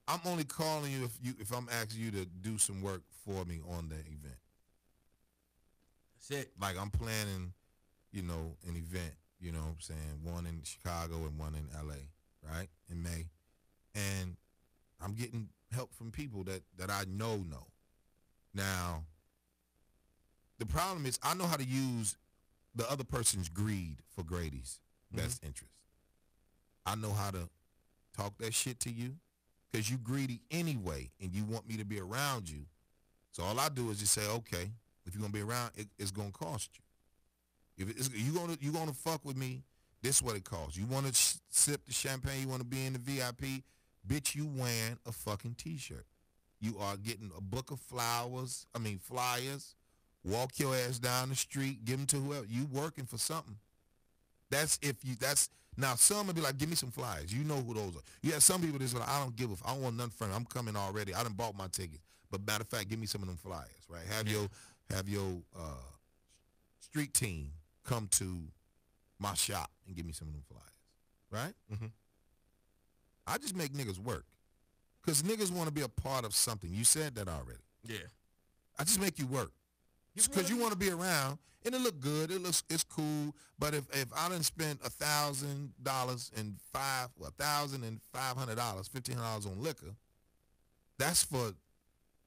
I'm only calling you if I'm asking you to do some work for me on the event. That's it. Like I'm planning, an event, what I'm saying, one in Chicago and one in LA, right? In May. And I'm getting help from people that I know. Now, the problem is I know how to use the other person's greed for Grady's best interest. I know how to talk that shit to you because you greedy anyway and you want me to be around you. So all I do is just say, okay, if you're going to be around, it's going to cost you. If you're gonna fuck with me, this is what it costs. You want to sip the champagne, you want to be in the VIP, bitch, you wearing a fucking T-shirt. You are getting a book of flyers, walk your ass down the street, give them to whoever. You working for something. Now some will be like, give me some flyers. You know who those are. You have some people that's like, I don't want nothing from it. I'm coming already. I done bought my tickets. But matter of fact, give me some of them flyers, right? Have your street team come to my shop and give me some of them flyers, right? Mm-hmm. I just make niggas work. Because niggas want to be a part of something. You said that already. Yeah. I just make you work. Because you want to be around, and it look good. It's cool. But if I done spent $1,000 and $1,500, $1,500 on liquor, that's for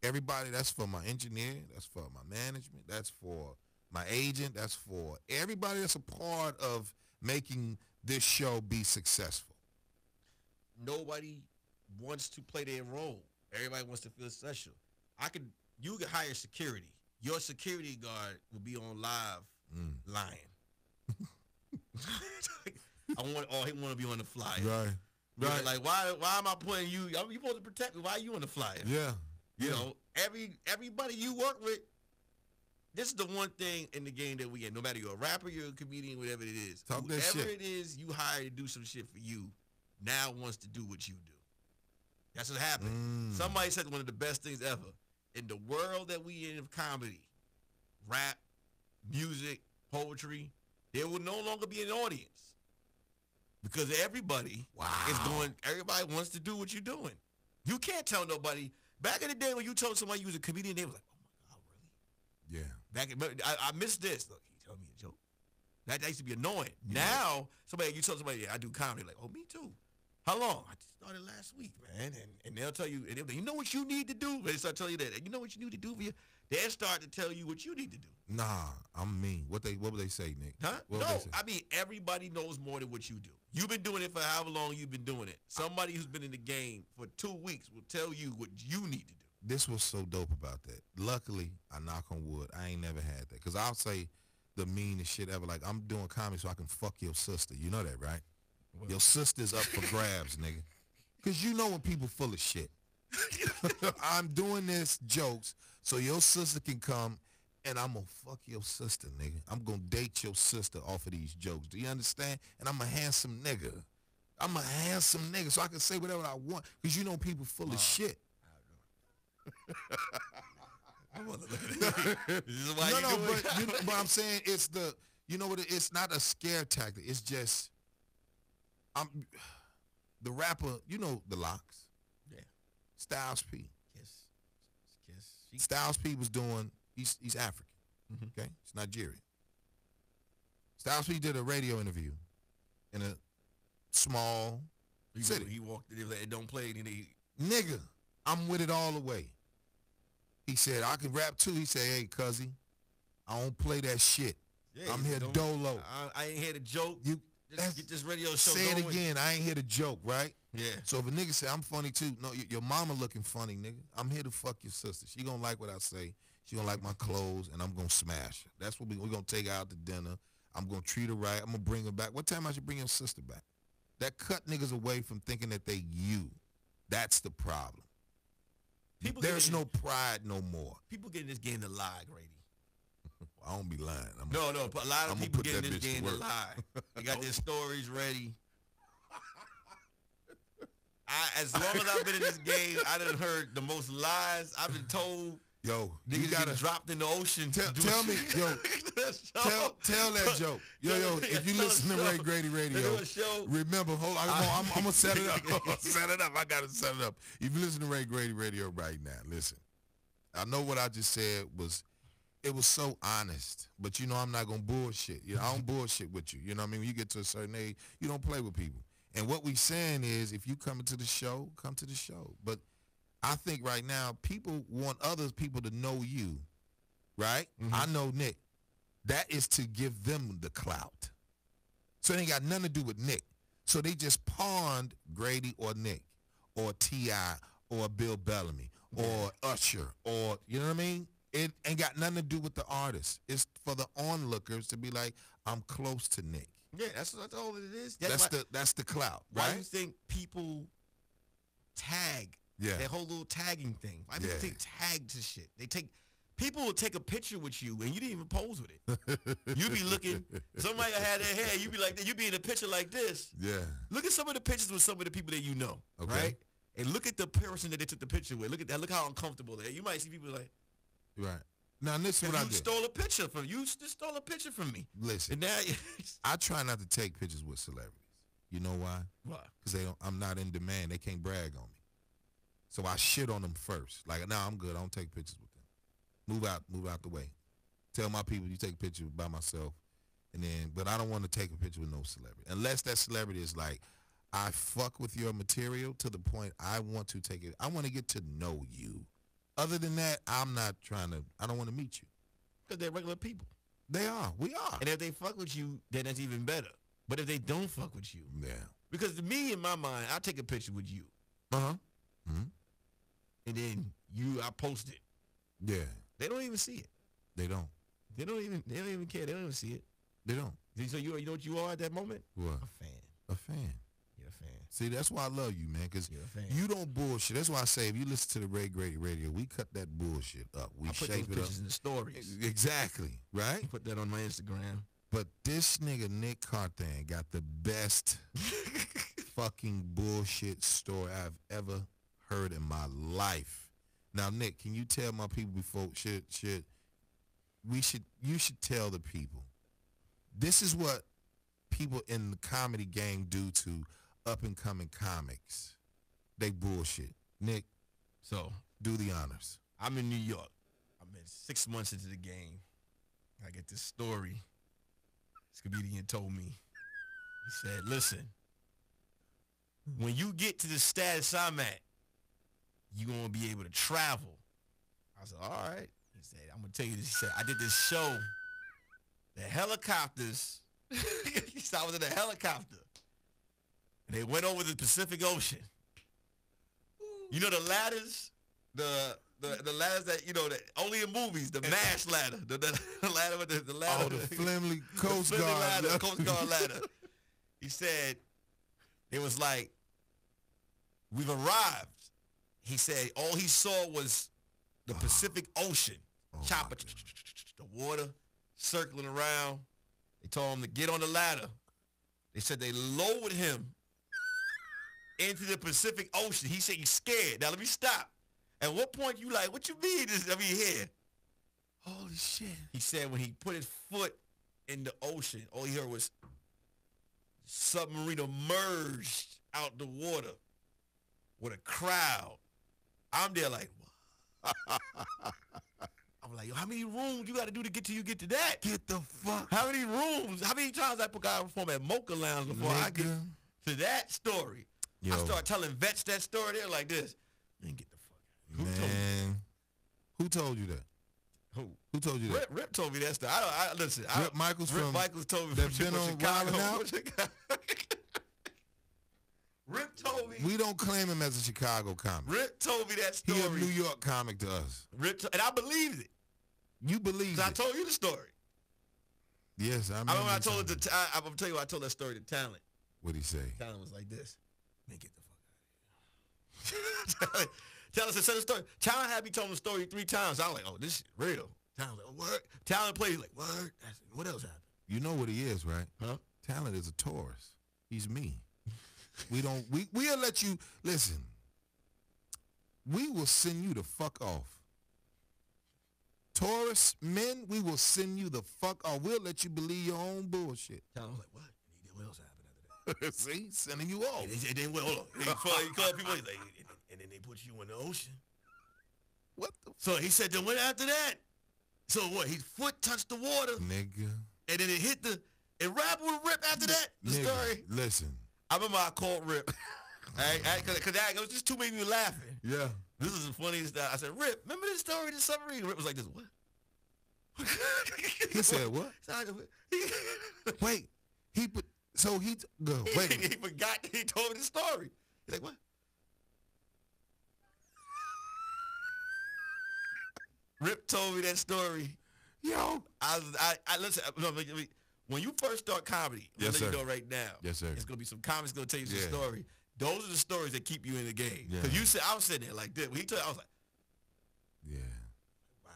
everybody. That's for my engineer. That's for my management. That's for my agent. That's for everybody that's a part of making this show be successful. Nobody wants to play their role. Everybody wants to feel special. You could hire security. Your security guard will be on live lying. He want to be on the flyer. Right. Like, why am I putting you? You supposed to protect me. Why are you on the flyer? Yeah. You know, everybody you work with, this is the one thing in the game that we get. No matter you're a rapper, you're a comedian, whatever it is. Whoever it is you hire to do some shit for you now wants to do what you do. That's what happened. Somebody said one of the best things ever. In the world that we in of comedy, rap, music, poetry, there will no longer be an audience. Because everybody everybody wants to do what you're doing. You can't tell nobody. Back in the day when you told somebody you was a comedian, they was like, oh my God, really? Yeah. I missed this. Look, he told me a joke. That used to be annoying. Yeah. Now, you tell somebody, I do comedy, like, oh, me too. How long? I just started last week, man. And they'll tell you, you know what you need to do? They start telling you that. You know what you need to do for you? They'll start to tell you what you need to do. Nah, I'm mean. What would they say, Nick? Huh? No, I mean, everybody knows more than what you do. You've been doing it for however long you've been doing it. Somebody who's been in the game for 2 weeks will tell you what you need to do. This was so dope about that. Luckily, I knock on wood, I ain't never had that. Because I'll say the meanest shit ever. Like, I'm doing comedy so I can fuck your sister. You know that, right? Well, your sister's up for grabs, nigga. Because you know when people full of shit. I'm doing this jokes so your sister can come and I'm going to fuck your sister, nigga. I'm going to date your sister off of these jokes. Do you understand? And I'm a handsome nigga. I'm a handsome nigga so I can say whatever I want because you know people full of shit. But I'm saying it's the, you know what, it's not a scare tactic. It's just, the rapper, you know the Locks. Yeah. Styles P. Kiss. Styles P was doing, he's African. Mm-hmm. Okay? He's Nigerian. Styles P did a radio interview in a small city. He walked, it don't play any. Nigga, I'm with it all the way. He said, I can rap too. He said, hey, cuzzy, I don't play that shit. Yeah, I'm here dolo. I ain't here to joke. Just get this radio show say going. It again. I ain't here to joke, right? Yeah. So if a nigga say, I'm funny too, no, your mama looking funny, nigga. I'm here to fuck your sister. She gonna like what I say. She gonna like my clothes, and I'm gonna smash her. That's what we're gonna take her out to dinner. I'm gonna treat her right. I'm gonna bring her back. What time I should bring your sister back? that cut niggas away from thinking that they you. That's the problem. There's no pride no more. People get in this game to lie, Grady. I don't be lying. No, but a lot of people get in this game to work. lie. They got their stories ready. As long as I've been in this game, I done heard the most lies. I've been told. Yo, niggas you gotta get dropped in the ocean. Tell me, yo, tell that joke. Yo, if you listen to Ray Grady Radio, remember, hold on, I'm gonna set it up. Set it up. I gotta set it up. If you listen to Ray Grady Radio right now, listen. I know what I just said was so honest, but you know I'm not gonna bullshit. You know, I don't bullshit with you. You know what I mean? When you get to a certain age, you don't play with people. And what we saying is, if you come to the show, come to the show. But I think right now people want other people to know you, right? Mm-hmm. I know Nick. That is to give them the clout. So it ain't got nothing to do with Nick. So they just pawned Grady or Nick or T.I. or Bill Bellamy or Usher or, you know what I mean? It ain't got nothing to do with the artist. It's for the onlookers to be like, I'm close to Nick. Yeah, that's all it is. That's the clout, right? Why do you think people tag? Yeah. That whole little tagging thing. Why do people take tag to shit? People will take a picture with you and you didn't even pose with it. You be looking, somebody had their hair, you be like that, you be in a picture like this. Yeah. Look at some of the pictures with some of the people that you know. Okay. Right? And look at the person that they took the picture with. Look at that. Look how uncomfortable they are. You might see people like, right. Now this is what I did. You stole a picture from you. Just stole a picture from me. Listen, and now I try not to take pictures with celebrities. You know why? Why? Because I'm not in demand. They can't brag on me. So I shit on them first. Like, nah, I'm good. I don't take pictures with them. Move out the way. Tell my people you take a picture by myself, but I don't want to take a picture with no celebrity unless that celebrity is like, I fuck with your material to the point I want to take it. I want to get to know you. Other than that, I don't want to meet you. Because they're regular people. They are. We are. And if they fuck with you, then that's even better. But if they don't fuck with you. Yeah. Because to me, in my mind, I'll take a picture with you. Uh-huh. Mm-hmm. And then I post it. Yeah. They don't even see it. They don't. They don't even care. They don't even see it. They don't. So you know what you are at that moment? What? A fan. A fan. You're a fan. See, that's why I love you, man, because you don't bullshit. That's why I say if you listen to the Ray Grady Radio, we cut that bullshit up. We shape it up. Put those pictures in the stories. Exactly, right? Put that on my Instagram. But this nigga Nick Carthan got the best fucking bullshit story I've ever heard in my life. Now, Nick, can you tell my people before you should tell the people. This is what people in the comedy game do to up-and-coming comics. They bullshit. Nick, so do the honors. I'm in New York. I'm in 6 months into the game. I get this story. This comedian told me. He said, listen, when you get to the status I'm at, you're going to be able to travel. I said, all right. He said, I'm going to tell you this. He said, I did this show. The helicopters. He said, I was in a helicopter. And they went over the Pacific Ocean. You know the ladders? The ladders that, you know, that only in movies, the MASH ladder. The ladder with the ladder. Oh, the flimsy Coast Guard ladder. Coast Guard ladder. He said, it was like, we've arrived. He said all he saw was the Pacific Ocean. Chopper, the water circling around. They told him to get on the ladder. They said they lowered him into the Pacific Ocean. He said he's scared. Now let me stop. At what point you like, what you mean? Here. Holy shit. He said when he put his foot in the ocean, all he heard was submarine emerged out the water with a crowd. I'm there like, what? I'm like, yo, how many rooms you got to do to get to that? Get the fuck. How many rooms? How many times I perform at Mocha Lounge before I get to that story? Yo. I start telling vets that story. They're like this. Man, get the fuck out. Who told you that? Who told you that? Rip told me that story. Listen. Rip Michaels told me that been on Chicago. Rip told me. We don't claim him as a Chicago comic. Rip told me that story. He a New York comic to us. And I believed it. You believed it. I told you the story. Yes, I remember. I told it to. I'm gonna tell you. I told that story to Talent. What'd he say? Talon was like this. Man, get the fuck out of here. Talon said, the story. Talon had me tell him the story 3 times. I was like, oh, this shit real. Talon was like, oh, what? Talon played. He's like, what? What else happened? You know what he is, right? Huh? Talent is a Taurus. He's me. We'll let you, listen, we will send you the fuck off. Taurus men, we will send you the fuck off. We'll let you believe your own bullshit. Talon was like, what? And he did, what else happened after that? See? Sending you off. And then, well, hold on. He called people, he's like, and then they put you in the ocean. What the So he said, then what after that? So what? His foot touched the water, nigga? and then it hit it wrapped with Rip after that? The Nigga, story? listen. I remember I called Rip. Because it was just too many people laughing. Yeah. This is the funniest stuff. I said, Rip, remember this story, this submarine? Rip was like this, what? He said what? Wait, go. Wait. He forgot he told me the story. He's like, what? Rip told me that story. Yo. I listen. No, when you first start comedy, I'm Yes, gonna let sir. you know right now. Yes, sir. It's gonna be some comics gonna tell you some Yeah. story. Those are the stories that keep you in the game. Yeah. Because you said I was sitting there like this. When he told, I was like, Yeah. wow.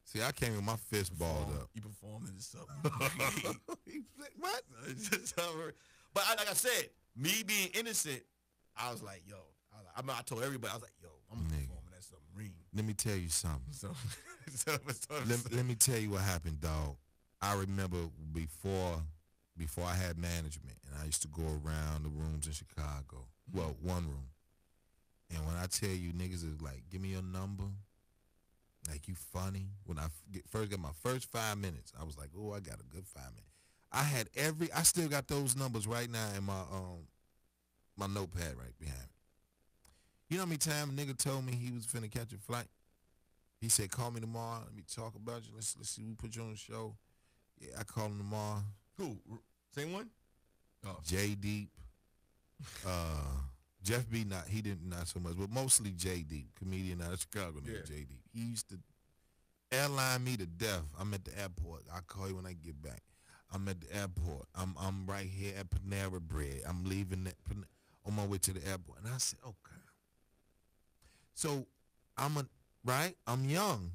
See, I came with my fist balled up. You performing this something. What? But like I said, me being innocent, I was like, yo. I told everybody, I was like, yo, I'm Nigga. performing that submarine. Let me tell you something. So Let me tell you what happened, dog. I remember before I had management, and I used to go around the rooms in Chicago. Well, one room. And when I tell you niggas is like, give me your number, like you funny. When I first got my first 5 minutes, I was like, oh, I got a good 5 minutes. I still got those numbers right now in my notepad right behind me. You know how many times a nigga told me he was finna catch a flight? He said, call me tomorrow. Let me talk about you. Let's see. We put you on the show. Yeah, I call him tomorrow. Who? Same one? Oh. J Deep. Jeff B. Not so much, but mostly J Deep, comedian out of Chicago named J Deep. He used to airline me to death. I'm at the airport. I'll call you when I get back. I'm at the airport. I'm right here at Panera Bread. I'm leaving on my way to the airport. And I said, okay. So I'm young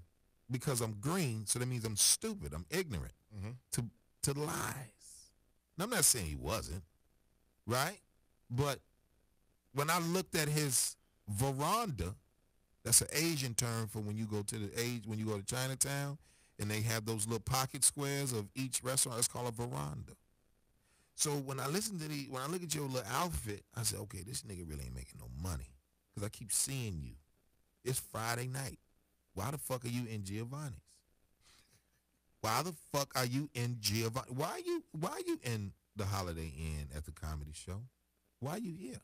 because I'm green, so that means I'm stupid. I'm ignorant to lies. And I'm not saying he wasn't, right? But when I looked at his veranda, that's an Asian term for when you go to Chinatown and they have those little pocket squares of each restaurant, it's called a veranda. So when I look at your little outfit, I said, okay, this nigga really ain't making no money because I keep seeing you. It's Friday night. Why the fuck are you in Giovanni's? Why the fuck are you in Giovanni? Why are you in the Holiday Inn at the comedy show? Why are you here?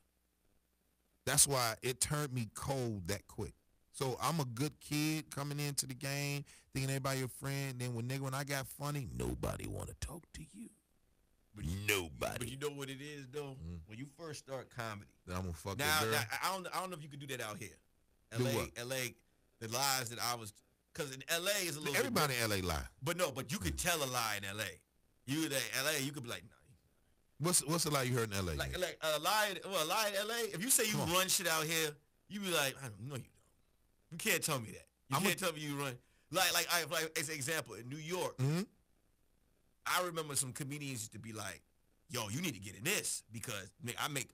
That's why it turned me cold that quick. So I'm a good kid coming into the game, thinking everybody your friend. Then when I got funny, nobody want to talk to you. Nobody. But you know what it is though? When you first start comedy. Then I'm gonna fuck Now, your girl. I don't know if you could do that out here. Do LA, what? LA, the lies that I was, because in LA is a little Everybody bit, in LA lie. but you could tell a lie in LA. You in LA, you could be like, nah. What's the lie you heard in LA? Like a lie in LA. If you say you run shit out here, you be like, I don't know you don't. You can't tell me that. You can't tell me you run. Like as an example, in New York, I remember some comedians used to be like, yo, you need to get in this because I make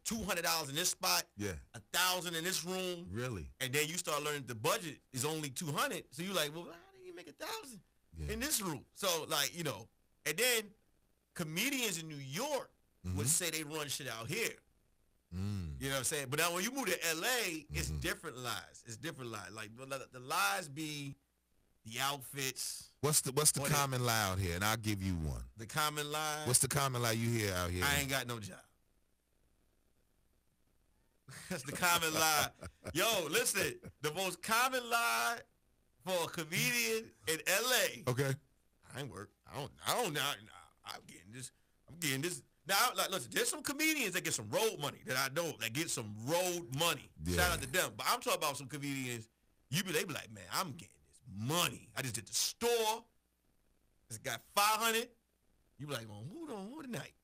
$200 in this spot, Yeah. $1,000 in this room. Really? And then you start learning the budget is only $200. So you like, well, how do you make $1,000 in this room? So like, you know, and then comedians in New York would say they run shit out here. You know what I'm saying? But now when you move to LA, it's different lies. It's different lies. Like the lies be the outfits. What's the common lie out here? And I'll give you one. The common lie. What's the common lie you hear out here? I ain't got no job. That's the common lie. Yo, listen, the most common lie for a comedian in LA. Okay. I ain't work. I don't know. I'm getting this. Now, like, listen, there's some comedians that get some road money that I know that get some road money. Yeah. Shout out to them. But I'm talking about some comedians. They be like, man, I'm getting this money. I just did the store. Just got 500. You be like, well, who tonight?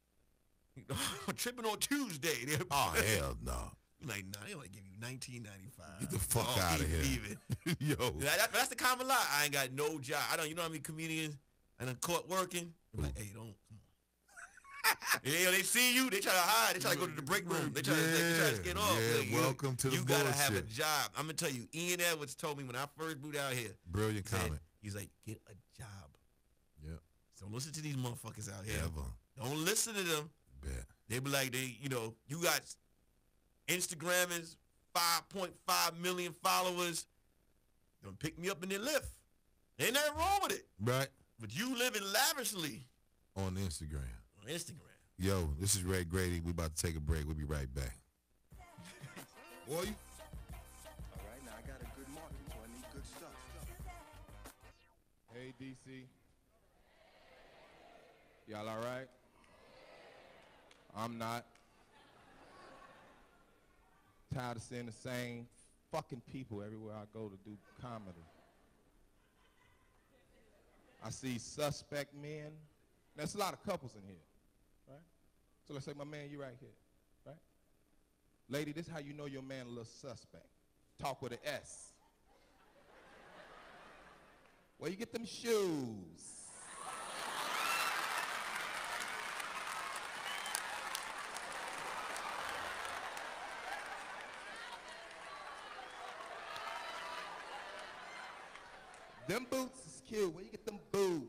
tripping on Tuesday. Oh, hell no. Like, nah, they only give you $19.95. Get the fuck out of here. Yo. That's the common lie. I ain't got no job. You know how many comedians I done caught working? I'm like, hey, don't, come on. Yeah, they see you, they try to hide. They try to go to the break room. They try to get off. Yeah, welcome to the You bullshit. gotta have a job. I'm gonna tell you, Ian Edwards told me when I first moved out here. Brilliant comment. He's like, get a job. Yep. So listen to these motherfuckers out here. Ever. Don't listen to them. Bet. They be like, you got Instagrammers, 5.5 million followers. Don't pick me up in their lift. Ain't nothing wrong with it. Right. But you living lavishly on Instagram. On Instagram. Yo, this is Ray Grady. We about to take a break. We'll be right back. Boy, All right, now I got a good market, so I need good stuff. Hey, DC. Y'all all right? I'm not. Tired of seeing the same fucking people everywhere I go to do comedy. I see suspect men. There's a lot of couples in here, right? So let's say, my man, you right here, right? Lady, this is how you know your man a little suspect. Talk with an S. Where you get them shoes? Them boots is cute. Where you get them boots?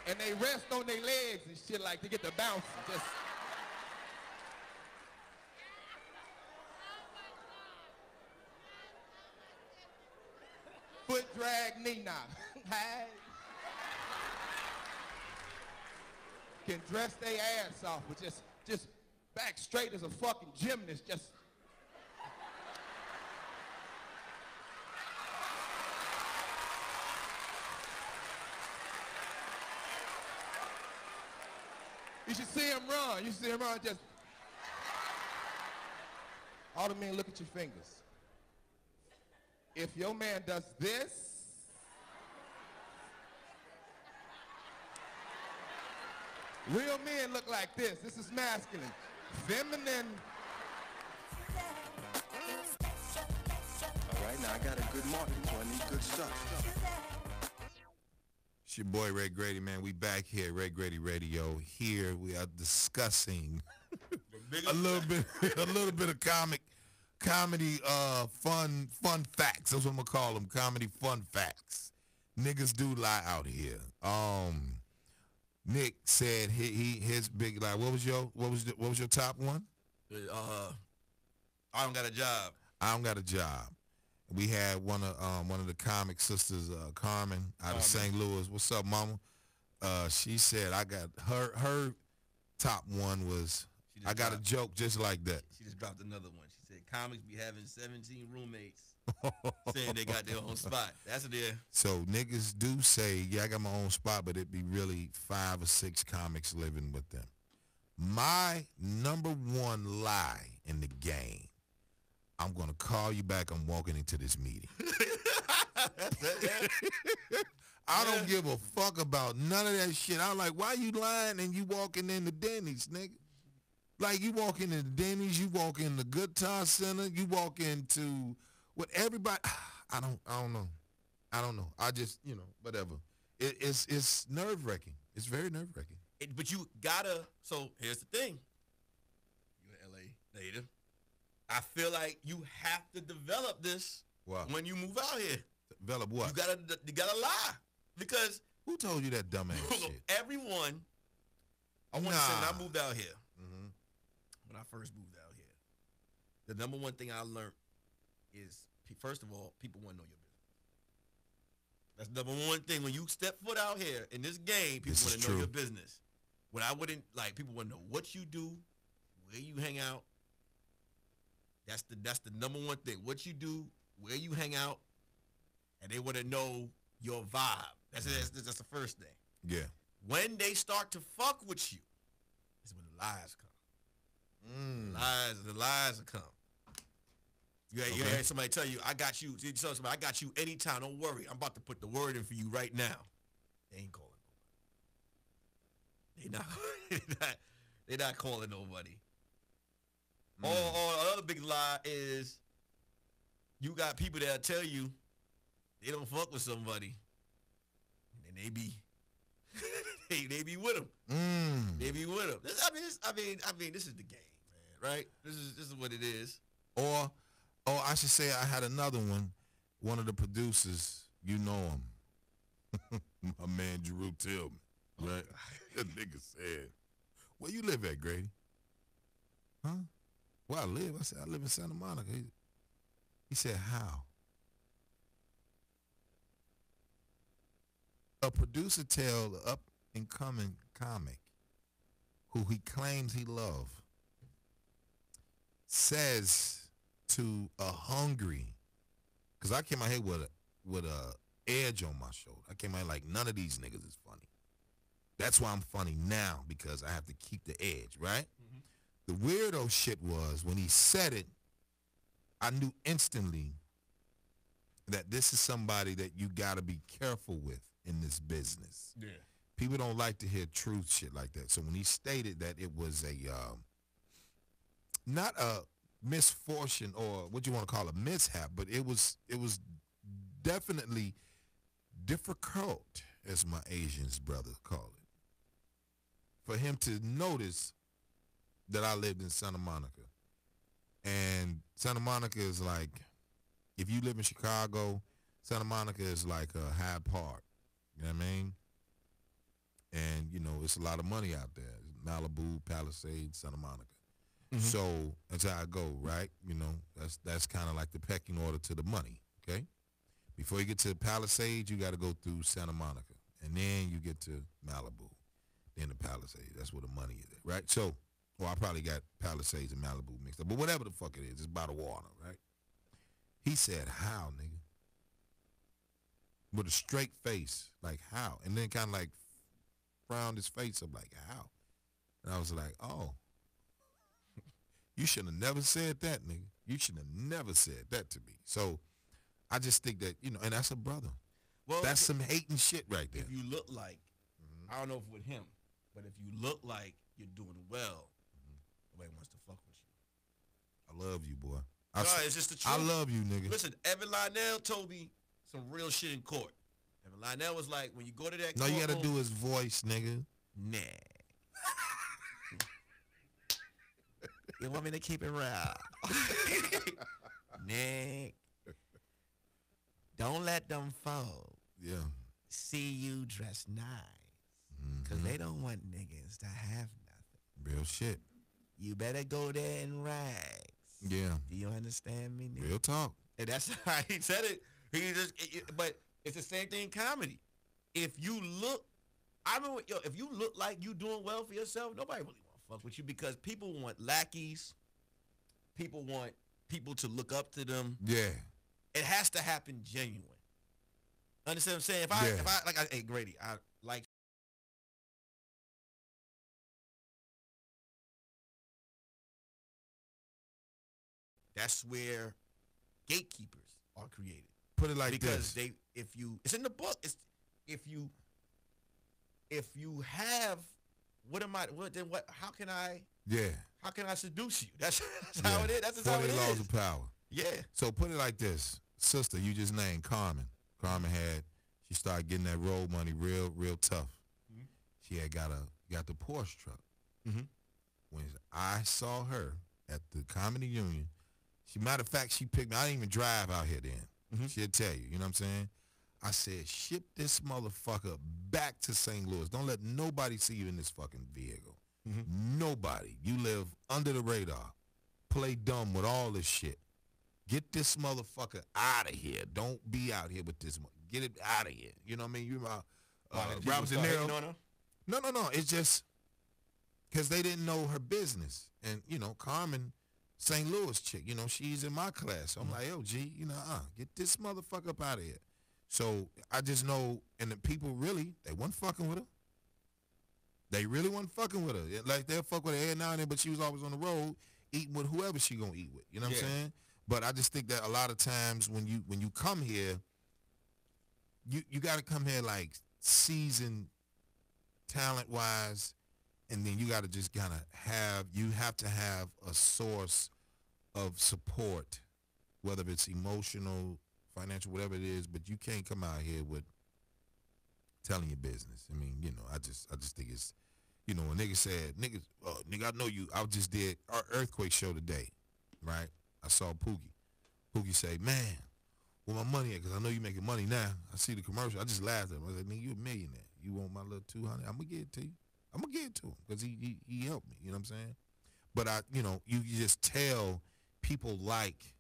And they rest on their legs and shit like to get the bounce. Just foot drag, knee knock. Hey. Can dress their ass off with just back straight as a fucking gymnast. Just. You should see him run. You should see him run. Just. All the men, look at your fingers. If your man does this, real men look like this. This is masculine. Feminine. All right, now I got a good market, so I need good stuff. it's your boy Ray Grady, man. We back here, Ray Grady Radio. Here we are discussing a little bit of comedy fun facts. That's what I'm gonna call them. Comedy fun facts. Niggas do lie out here. Nick said his big lie. What was your top one? I don't got a job. I don't got a job. We had one of the comic sisters, Carmen, out of St. Louis. What's up, mama? She said I got her top one was I got a joke just like that. She just dropped another one. She said comics be having 17 roommates saying they got their own spot. That's it there. So niggas do say, yeah, I got my own spot, but it'd be really 5 or 6 comics living with them. My number one lie in the game, I'm going to call you back. I'm walking into this meeting. I don't give a fuck about none of that shit. I'm like, why you lying and you walking in the Denny's, nigga? Like, you walk into the Denny's, you walk in the Guitar Center, you walk into what everybody, I don't know. I don't know. I just, whatever. It's nerve-wracking. It's very nerve-wracking. But you gotta, so here's the thing. You're in LA native. I feel like you have to develop this when you move out here. Develop what? You gotta lie. Because who told you that dumbass shit? Everyone, I want to say when I moved out here, when I first moved out here, the number one thing I learned is, first of all, people want to know your business. That's the number one thing. When you step foot out here in this game, people want to know your business. What I wouldn't like, people want to know what you do, where you hang out. That's the number one thing. What you do, where you hang out, and they want to know your vibe. That's the first thing. Yeah. When they start to fuck with you, is when the lies come. The lies will come. You heard somebody tell you, I got you. You tell somebody, I got you anytime. Don't worry. I'm about to put the word in for you right now. They ain't calling They not, they not calling nobody. Or another big lie is you got people that'll tell you they don't fuck with somebody, and they be they be with them. They be with them. I mean, this is the game, man. Right? This is what it is. Or I should say I had another one. One of the producers, you know him, my man Drew Tillman, right? That nigga said, "Where you live at, Grady?" Huh? Where I live? I said, I live in Santa Monica. He said, how? A producer tell the up-and-coming comic who he claims he love says to a hungry, because I came out here with a edge on my shoulder. I came out like, none of these niggas is funny. That's why I'm funny now, because I have to keep the edge, right? The weirdo shit was when he said it, I knew instantly that this is somebody that you got to be careful with in this business. Yeah. People don't like to hear truth shit like that. So when he stated that it was a, not a misfortune or what you want to call a mishap, but it was definitely difficult, as my Asians brother call it, for him to notice that I lived in Santa Monica. And Santa Monica is like, if you live in Chicago, Santa Monica is like a Hyde Park. You know what I mean? And, you know, it's a lot of money out there. Malibu, Palisades, Santa Monica. So that's how I go, right? You know, that's kind of like the pecking order to the money, okay? Before you get to Palisades, you got to go through Santa Monica. And then you get to Malibu. Then the Palisades. That's where the money is at, right? So, well, I probably got Palisades and Malibu mixed up. But whatever the fuck it is, it's by the water, right? He said, how, nigga? With a straight face, like, how? And then kind of like frowned his face up, like, how? And I was like, oh. You should have never said that, nigga. You should have never said that to me. So I just think that, you know, and that's a brother. Well, that's some hating shit right there. If you look like, I don't know if with him, but if you look like you're doing well, nobody wants to fuck with you. I love you, boy. No, it's just the truth. I love you, nigga. Listen, Evan Lionel told me some real shit in court. Evan Lionel was like, when you go to that No, court, you got to do his voice, nigga. nah. You want me to keep it real? Nick, don't let them folks see you dress nice, because they don't want niggas to have nothing. Real shit. You better go there in rags. Yeah. Do you understand me, Nick? Real talk. And that's how he said it. He just, but it's the same thing in comedy. If you look, if you look like you doing well for yourself, nobody really want to fuck with you, because people want lackeys. People want people to look up to them. Yeah. It has to happen genuine. Understand what I'm saying? Hey Grady, I like. That's where gatekeepers are created. Put it like because this. it's in the book. It's if you have, how can I seduce you? That's how it is. That's just how it 40 laws is. of power. Yeah. So put it like this. Sister, you just named Carmen. Carmen she started getting that road money real tough. She had got the Porsche truck. When I saw her at the Comedy Union, matter of fact, she picked me. I didn't even drive out here then. She'll tell you, you know what I'm saying? I said, ship this motherfucker back to St. Louis. Don't let nobody see you in this fucking vehicle. Nobody. You live under the radar. Play dumb with all this shit. Get this motherfucker out of here. Don't be out here with this. Get it out of here. You know what I mean? You Robert De Niro. No. It's just because they didn't know her business. And, you know, Carmen, St. Louis chick, you know, she's in my class. So I'm like, yo, G, you know, get this motherfucker up out of here. So I just know, and the people really, they wasn't fucking with her. They really wasn't fucking with her. Like, they'll fuck with her every now and then, but she was always on the road eating with whoever she gonna eat with. You know what I'm saying? But I just think that a lot of times when you come here, you got to come here like seasoned, talent-wise, and then you got to just kind of have to have a source of support, whether it's emotional, financial, whatever it is. But you can't come out here with telling your business. I mean, I just think it's, a nigga said, nigga, I know you. I just did our earthquake show today, right? I saw Pookie. Pookie say, man, where my money at? Because I know you making money now. I see the commercial. I just laughed at him. I said, nigga, you a millionaire. You want my little 200? I'm going to give it to you. I'm going to give it to him because he helped me. You know what I'm saying? But, you just tell people like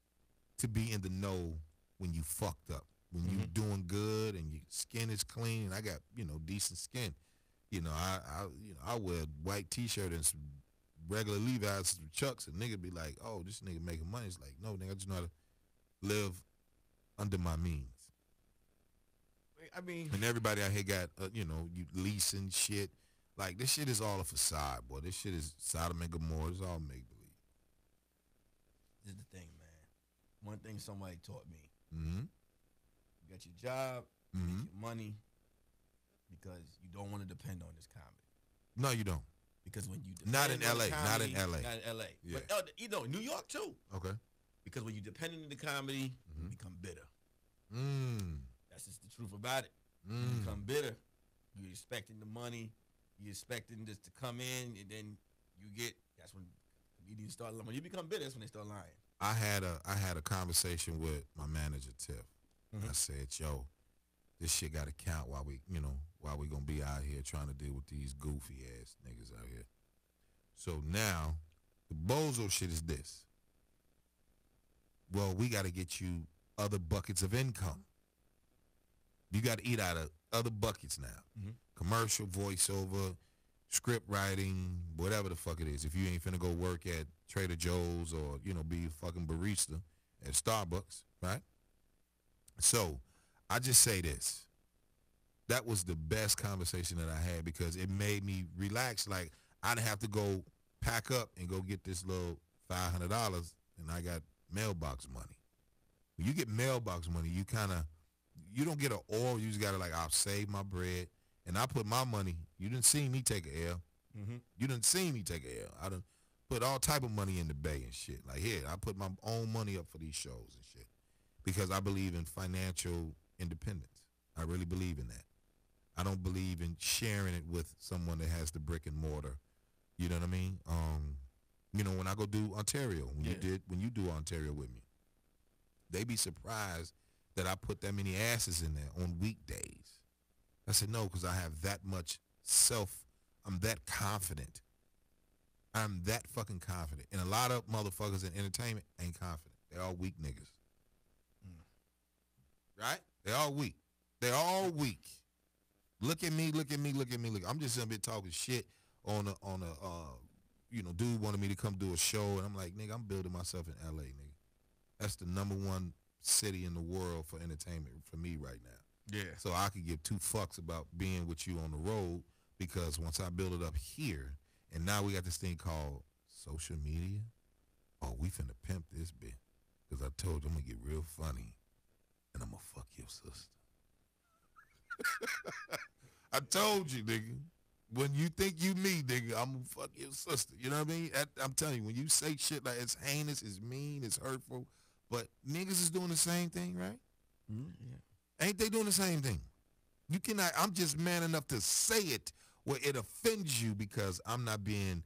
to be in the know when you fucked up. When you doing good and your skin is clean. And I got, decent skin. I wear a white T-shirt and some regular Levi's, some Chucks, and nigga be like, oh, this nigga making money. It's like, no, nigga, I just know how to live under my means. I mean, and everybody out here got, you leasing shit. Like, this shit is all a facade, boy. This shit is Sodom and Gomorrah. It's all make-believe. This is the thing, man. One thing somebody taught me. Mm-hmm. You got your job, you make your money, because you don't want to depend on this comedy. No, you don't. Because when you Not in depend on L.A. the comedy, Not in L.A. Not in L.A. Yeah. But, New York, too. Okay. Because when you depend on the comedy, you become bitter. That's just the truth about it. You become bitter. You're expecting the money. You're expecting this to come in, and then that's when comedians start lying. When you become bitter, that's when they start lying. I had a conversation with my manager, Tiff. I said, yo, this shit got to count while we going to be out here trying to deal with these goofy ass niggas out here. So now the bozo shit is this. Well, we got to get you other buckets of income. You got to eat out of other buckets now. Commercial, voiceover, script writing, whatever the fuck it is. If you ain't finna go work at Trader Joe's or, be a fucking barista at Starbucks, right? So I just say this. That was the best conversation that I had because it made me relax. Like, I didn't have to go pack up and go get this little $500 and I got mailbox money. When you get mailbox money, you don't get an oil. You just got to I'll save my bread. And I put my money, you didn't see me take an L. You didn't see me take an L. I done put all type of money in the bay and shit. Like, here, I put my own money up for these shows and shit because I believe in financial independence. I really believe in that. I don't believe in sharing it with someone that has the brick and mortar. You know what I mean? When I go do Ontario, when you do Ontario with me, they be surprised that I put that many asses in there on weekdays. I said, no, because I have that much I'm that confident. I'm that fucking confident. And a lot of motherfuckers in entertainment ain't confident. They're all weak niggas. Right? They're all weak. They're all weak. Look at me. I'm just in a bit talking shit on a dude wanted me to come do a show, and I'm like, nigga, I'm building myself in L.A., nigga. That's the #1 city in the world for entertainment for me right now. Yeah. So I could give two fucks about being with you on the road because once I build it up here, and now we got this thing called social media, oh, we finna pimp this bit. Because I told you I'm going to get real funny, and I'm going to fuck your sister. I told you, nigga. When you think you me, nigga, I'm going to fuck your sister. You know what I mean? I'm telling you, when you say shit like it's heinous, it's mean, it's hurtful, but niggas is doing the same thing, right? Yeah. Ain't they doing the same thing? You cannot. I'm just man enough to say it where it offends you because I'm not being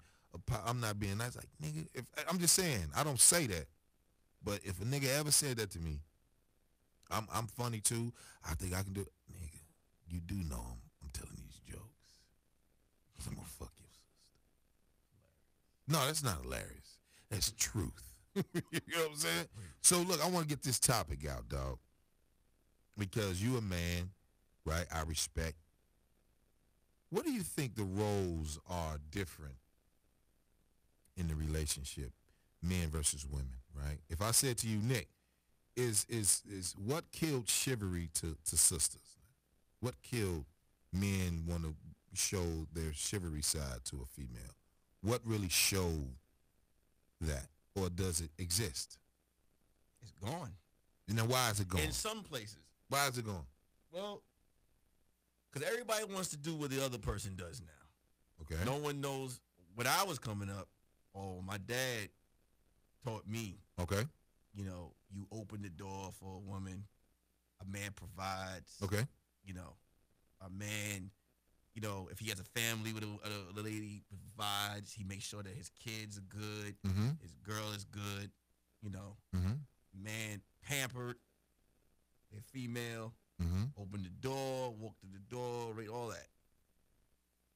nice. Like, nigga, I'm just saying, I don't say that. But if a nigga ever said that to me, I'm funny too. I think I can do it. Nigga, you do know I'm telling these jokes. I'm gonna fuck your sister. No, that's not hilarious. That's truth. You know what I'm saying? So look, I want to get this topic out, dog. Because you a man, right? I respect. What do you think the roles are different in the relationship, men versus women, right? If I said to you, Nick, is what killed chivalry to sisters? What killed men want to show their chivalry side to a female? What really showed that? Or does it exist? It's gone. You know, why is it gone? In some places. Why is it gone? Well, because everybody wants to do what the other person does now. Okay. No one knows. When I was coming up, my dad taught me, Okay. you know, you open the door for a woman. A man provides. Okay. You know, a man, you know, if he has a family with a lady, provides. He makes sure that his kids are good. Mm-hmm. His girl is good. You know, Mm-hmm. man pampered. They're female. Mm-hmm. Open the door, walk to the door, right, all that.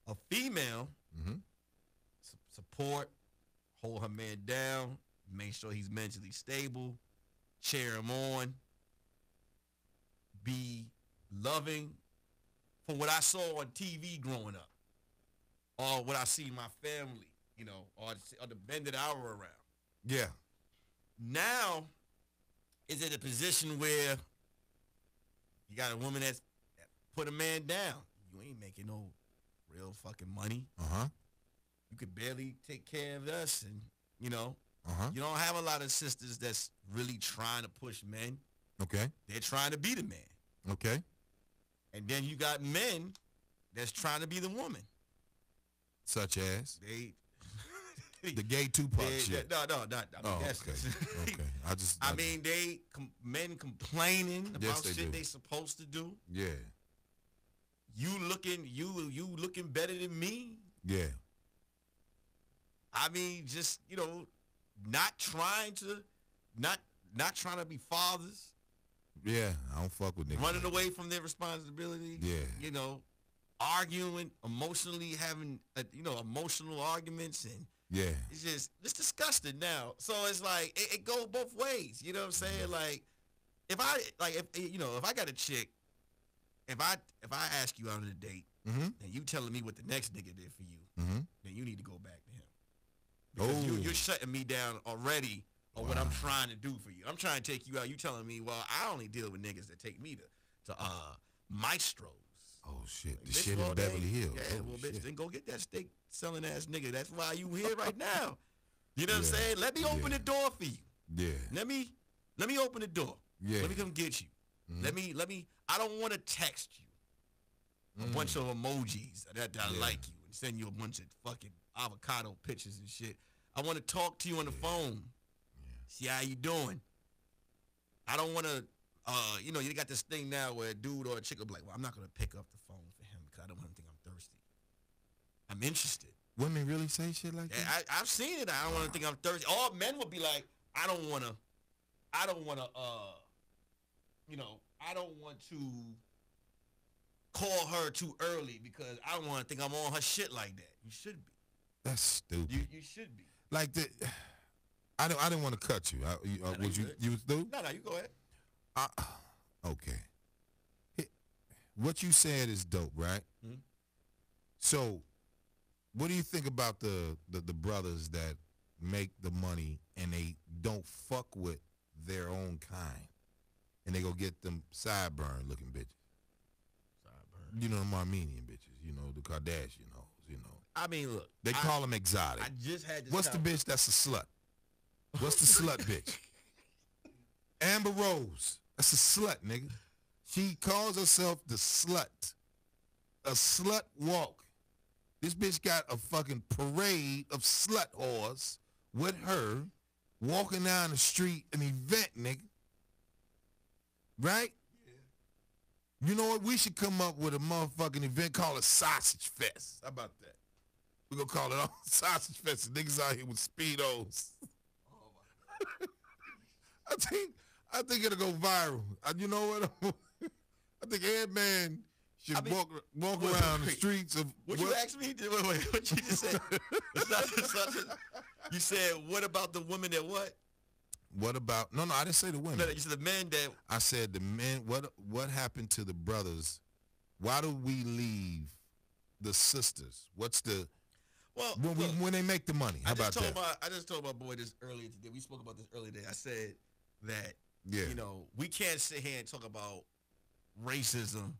A female, Mm-hmm. support, hold her man down, make sure he's mentally stable, cheer him on, be loving. From what I saw on TV growing up, or what I see in my family, you know, or the men that I were around. Yeah. Now, is it a position where you got a woman that put a man down? You ain't making no real fucking money. Uh-huh. You could barely take care of us, and you know, Uh-huh. you don't have a lot of sisters that's really trying to push men. Okay. They're trying to be the man, Okay. and then you got men that's trying to be the woman. Such as They, the gay Tupac shit. no. I mean, Oh, that's, okay. Okay. I mean, men complaining about Yes, they shit do. they supposed to do. Yeah. You looking better than me. Yeah. I mean, just, you know, not trying to be fathers, Yeah. I don't fuck with niggas. running like away from their responsibility. Yeah. You know, arguing, emotionally having, emotional arguments, and Yeah. it's disgusting now. So it's like it goes both ways. You know what I'm saying? Like if I got a chick, if I ask you out on a date, Mm-hmm. and you telling me what the next nigga did for you, Mm-hmm. then you need to go back to him. Because you're shutting me down already on what I'm trying to do for you. I'm trying to take you out. You telling me, well, I only deal with niggas that take me to Maestros. Oh shit. Like, The bitch, shit well, in Beverly then- Hills. Yeah, Oh, well, bitch, shit. then go get that steak selling ass nigga. That's why you here right now. You know what I'm Yeah. saying? Let me open Yeah. the door for you. Yeah. Let me open the door. Yeah. Let me come get you. Mhm. Let me. I don't want to text you a bunch of emojis that I Yeah. like you and send you a bunch of fucking avocado pictures and shit. I want to talk to you on the phone. See how you doing. I don't want to. You got this thing now where a dude or a chick will be like, well, I'm not gonna pick up the phone for him because I don't want him to think I'm thirsty. I'm interested. Women really say shit like Yeah, that? I've seen it. I don't want to think I'm thirsty. All men would be like, I don't want to, I don't want to call her too early because I don't want to think I'm on her shit like that. You should be. That's stupid. You should be. Like the, I didn't want to cut you. no, Was you you good. you was through? No, you go ahead. Okay. What you said is dope, right? Mhm. So, what do you think about the brothers that make the money and they don't fuck with their own kind, and they go get them sideburn looking bitches? Sideburn. You know, the Armenian bitches. You know, the Kardashian hoes. You know, I mean, look. they call them exotic. I just had this. What's the bitch that's a slut? What's the slut bitch? Amber Rose. That's a slut, nigga. She calls herself the slut. A slut walk. This bitch got a fucking parade of slut whores with her walking down the street, an event, nigga. Right? You know what? We should come up with a motherfucking event called a Sausage Fest. How about that? We're going to call it all Sausage Fest. The niggas out here with Speedos. I think it'll go viral. You know what? I think every man should walk around the streets of... What you asked me? Wait, what you just said? You said, what about the women that what? What about... No, I didn't say the women. No, you said the men that... I said the men... What happened to the brothers? Why do we leave the sisters? What's the... Well, when they make the money. How about that? I just told my boy this earlier today. We spoke about this earlier today. I said that, Yeah. you know, we can't sit here and talk about racism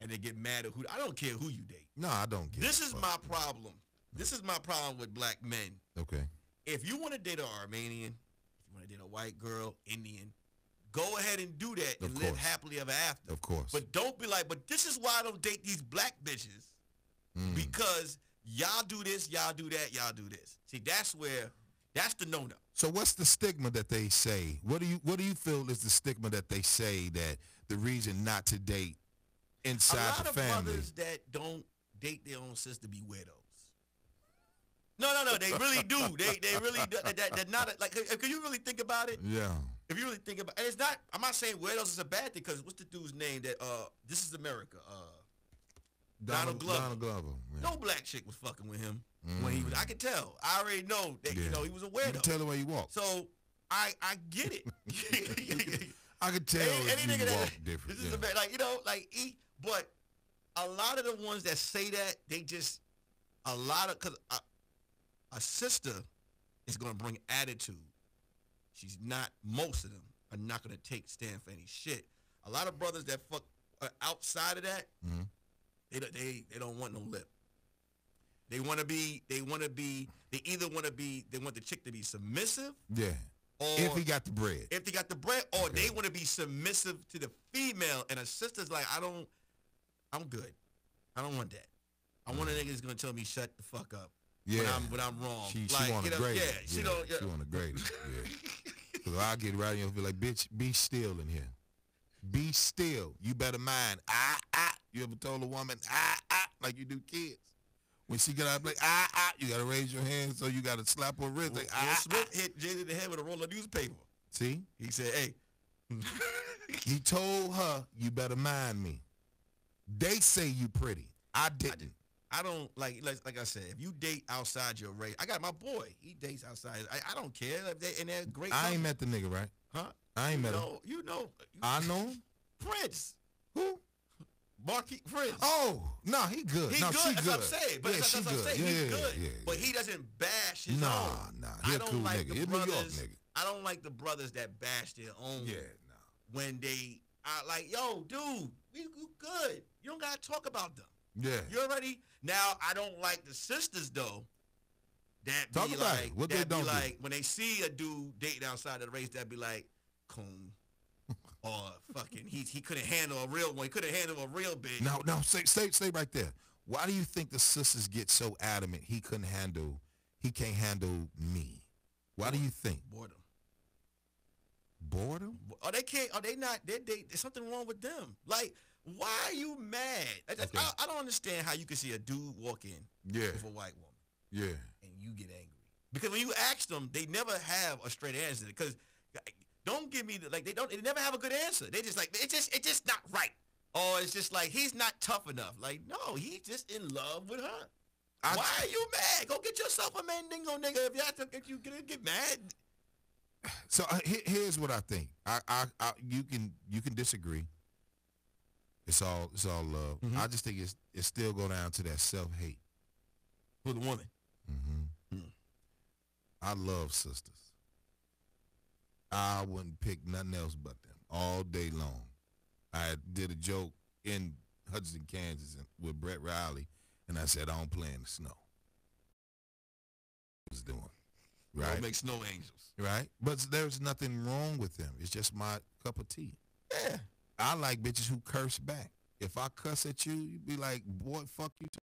and then get mad at who. I don't care who you date. No, I don't get This it. is my problem. This is my problem with black men. Okay. If you want to date an Armenian, if you want to date a white girl, Indian, go ahead and do that and Of live course. happily ever after. Of course. But don't be like, but this is why I don't date these black bitches. Because y'all do this, y'all do that, y'all do this. See, that's the no-no. So what's the stigma that they say? What do you feel is the stigma that they say that the reason not to date inside the family? A lot of brothers that don't date their own sister be weirdos. No, they really do. They really do. That not like. Can you really think about it? Yeah. If you really think about, and it's not. I'm not saying weirdos is a bad thing because what's the dude's name that This Is America? Donald Glover. Donald Glover. Yeah. No black chick was fucking with him when he was. I could tell. I already know that he was a weirdo. You can tell the way you walk. So I get it. I could tell any you nigga walk that different. this is the but a lot of the ones that say that they just because a sister is gonna bring attitude. She's not. Most of them are not gonna stand for any shit. A lot of brothers that fuck outside of that. Mm-hmm. They don't want no lip. They want to be. They want the chick to be submissive. Yeah. Or if he got the bread. If they got the bread, or they want to be submissive to the female, and a sister's like, I'm good. I don't want that. I want a nigga that's gonna tell me shut the fuck up. Yeah. When I'm wrong. She want a grade. Yeah. She don't. Yeah. She want a grade. Yeah. So I get right and be like, bitch, be still in here. Be still. You better mind. You ever told a woman like you do kids? When she get out, like you gotta raise your hand, so you gotta slap her wrist. Like Will Smith hit Jay in the head with a roll of newspaper. See? He said, "Hey." He told her, "You better mind me." They say you pretty. I didn't. I don't like I said. If you date outside your race, I got my boy. He dates outside. I don't care. And they're great. I ain't met the nigga, right? Huh? I ain't met him. You know. I know him. Prince. Who? Marquis Prince. Oh, no, he good. He no, good. She That's good. what I'm saying. But that's what I'm saying. Yeah, He's good. Yeah, but he doesn't bash his nah, own. Nah, he a cool nigga. He a New York nigga. I don't like the brothers that bash their own. Yeah, nah. When they are like, yo, dude, we good. You don't gotta talk about them. Yeah. You already. Now I don't like the sisters though. That talk be about like, it. What that they don't be like do. when they see a dude dating outside of the race, that be like, coon. Or fucking, he couldn't handle a real one. He couldn't handle a real bitch. No, stay right there. Why do you think the sisters get so adamant he can't handle me? Why do you think? Boredom. Boredom? Or they can't, or they not, there's something wrong with them. Like, why are you mad? Okay. I don't understand how you can see a dude walk in with a white woman. Yeah. And you get angry. Because when you ask them, they never have a straight answer. Because don't give me they never have a good answer. They just like, it's just not right. Or it's just like, he's not tough enough. Like, no, he's just in love with her. Why are you mad? Go get yourself a mandingo, nigga. If you have to get mad. So here's what I think. You can disagree. It's all love. Mm-hmm. I just think it still go down to that self-hate. For the woman. Mm-hmm. I love sisters. I wouldn't pick nothing else but them all day long. I did a joke in Hudson, Kansas with Brett Riley, and I said, I don't play in the snow. I was doing. Right? Don't make snow angels. Right? But there's nothing wrong with them. It's just my cup of tea. Yeah. I like bitches who curse back. If I cuss at you, you be like, boy, fuck you too.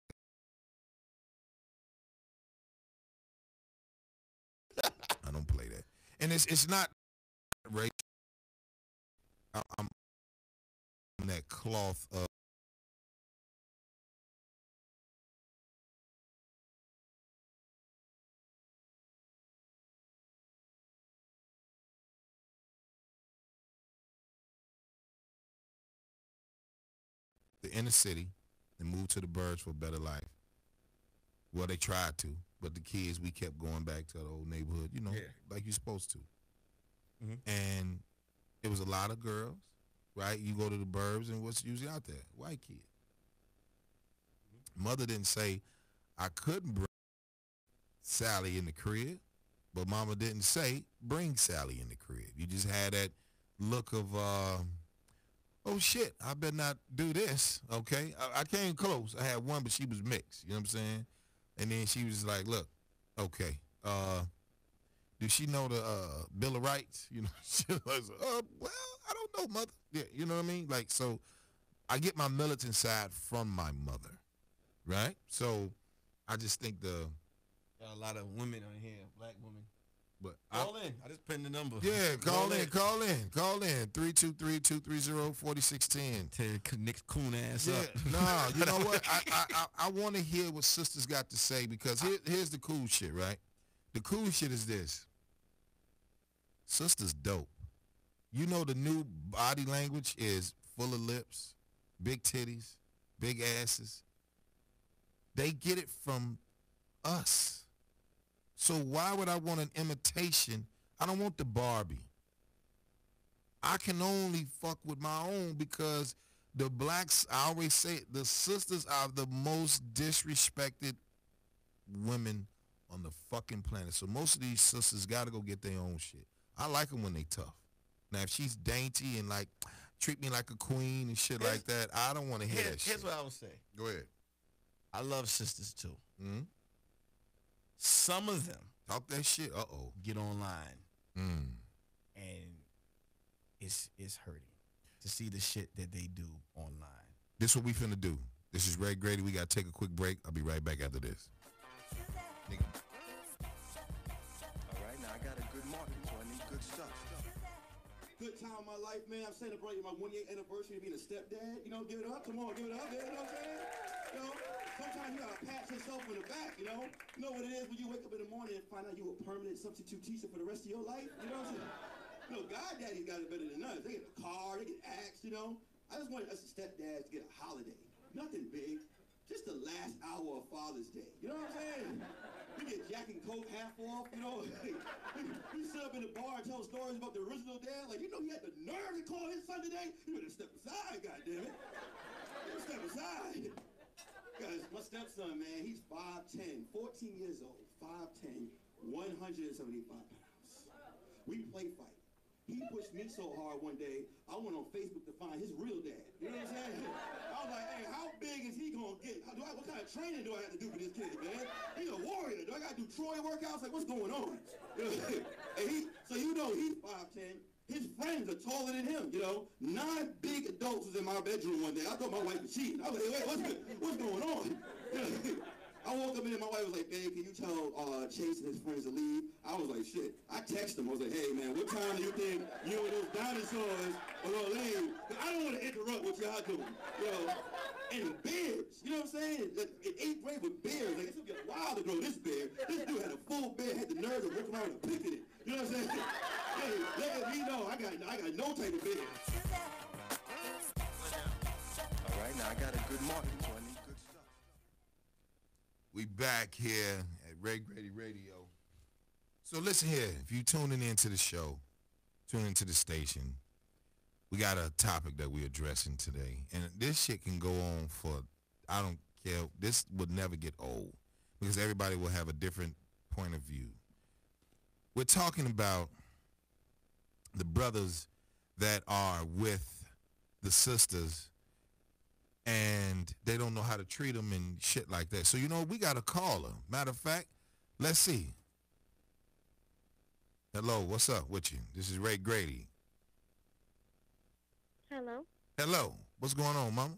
I don't play that. And it's not race. I'm on that cloth of the inner city and moved to the burbs for a better life. Well, they tried to, but the kids, we kept going back to the old neighborhood, like you're supposed to. Mm-hmm. And it was a lot of girls, right? You go to the burbs, and what's usually out there? White kids. Mother didn't say, I couldn't bring Sally in the crib, but mama didn't say, bring Sally in the crib. You just had that look of, oh shit, I better not do this, okay? I came close. I had one, but she was mixed, you know what I'm saying? And then she was like, look, okay, do she know the Bill of Rights? You know, she was like, well, I don't know, mother. Yeah, you know what I mean? Like, so I get my militant side from my mother, right? So I just think Got a lot of women on here, black women. but Call in. I just pinned the number. yeah, call in. 323-230-4610. Tear Nick's coon ass Yeah, up. nah, you know what? I want to hear what sisters got to say because here's the cool shit, right? The cool shit is this. Sisters dope. You know the new body language is full of lips, big titties, big asses. They get it from us. So why would I want an imitation? I don't want the Barbie. I can only fuck with my own because the blacks, I always say, the sisters are the most disrespected women on the fucking planet. So most of these sisters got to go get their own shit. I like them when they tough. Now, if she's dainty and like treat me like a queen and shit like that, I don't want to hear that shit. Here's what I would say. Go ahead. I love sisters too. Mm-hmm. Some of them Talk that shit. Uh-oh. get online Mm. and it's hurting to see the shit that they do online. This what we finna do. This is Ray Grady. We got to take a quick break. I'll be right back after this. Nigga. All right, now I got a good market, so I need good stuff. Good time of my life, man. I'm celebrating my 1-year anniversary of being a stepdad. You know, give it up. Come on, give it up. You know what I'm saying? You know, sometimes you gotta pat yourself in the back, you know? You know what it is when you wake up in the morning and find out you a permanent substitute teacher for the rest of your life? You know what I'm saying? You know, God daddies got it better than us. They get a car, they get axed, you know? I just wanted us as stepdads to get a holiday. Nothing big. Just the last hour of Father's Day. You know what I'm saying? We get Jack and Coke half off, you know? We sit up in the bar and tell stories about the original dad. Like, you know, he had the nerve to call his son today? You better step aside, goddammit. You better step aside. Guys, my stepson, man, he's 5'10", 14 years old, 5'10", 175 pounds. We play fight. He pushed me so hard one day, I went on Facebook to find his real dad. You know what I'm saying? I was like, hey, how big is he gonna get? What kind of training do I have to do for this kid, man? He's a warrior. Do I gotta do Troy workouts? Like, what's going on? You know, and so you know he's 5'10". His friends are taller than him, you know. 9 big adults was in my bedroom one day. I thought my wife was cheating. I was like, wait, what's going on? I woke up in there, my wife was like, babe, can you tell Chase and his friends to leave? I was like, shit. I texted him. I was like, hey, man, what time do you think you and those dinosaurs are going to leave? 'Cause I don't want to interrupt what y'all doing, you know. And bears, you know what I'm saying? In 8th grade with bears, like, it's going to get wild to grow this bear. This dude had a full bear, had the nerve to walk around and pick at it. You know what I'm saying? Hey, let me know. I got no type of bear. All right, now I got a good market, so I need good stuff. We back here at Ray Grady Radio. So listen here, if you tuning into the show, tune into the station, we got a topic that we're addressing today. And this shit can go on for, I don't care, this would never get old because everybody will have a different point of view. We're talking about the brothers that are with the sisters and they don't know how to treat them and shit like that. So, you know, we got a caller. Matter of fact, let's see. Hello, what's up with you? This is Ray Grady. Hello. Hello, what's going on, mama?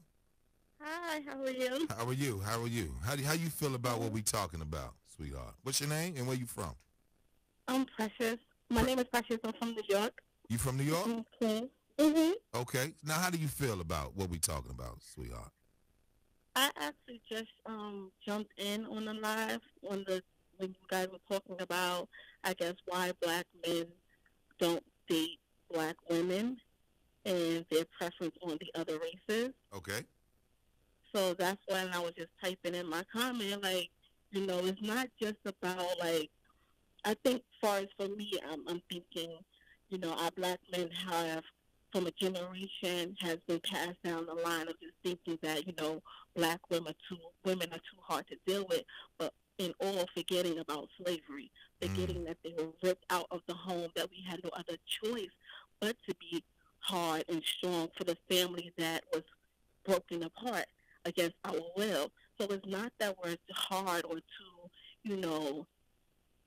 Hi, how are you? How are you? How are you? How you feel about what we talking about, sweetheart? What's your name and where you from? I'm Precious. My name is Precious. I'm from New York. You from New York? Okay. Mm-hmm. Okay. Now, how do you feel about what we talking about, sweetheart? I actually just jumped in on the live when you guys were talking about, I guess, why black men don't date black women and their preference on the other races. Okay. So that's why I was just typing in my comment, like, you know, it's not just about, like, I think far as for me, I'm thinking, you know, our black men have, from a generation, has been passed down the line of just thinking that, you know, black women are too hard to deal with, but in all forgetting about slavery, forgetting that they were ripped out of the home, that we had no other choice but to be hard and strong for the family that was broken apart against our will. So it's not that we're hard or too, you know,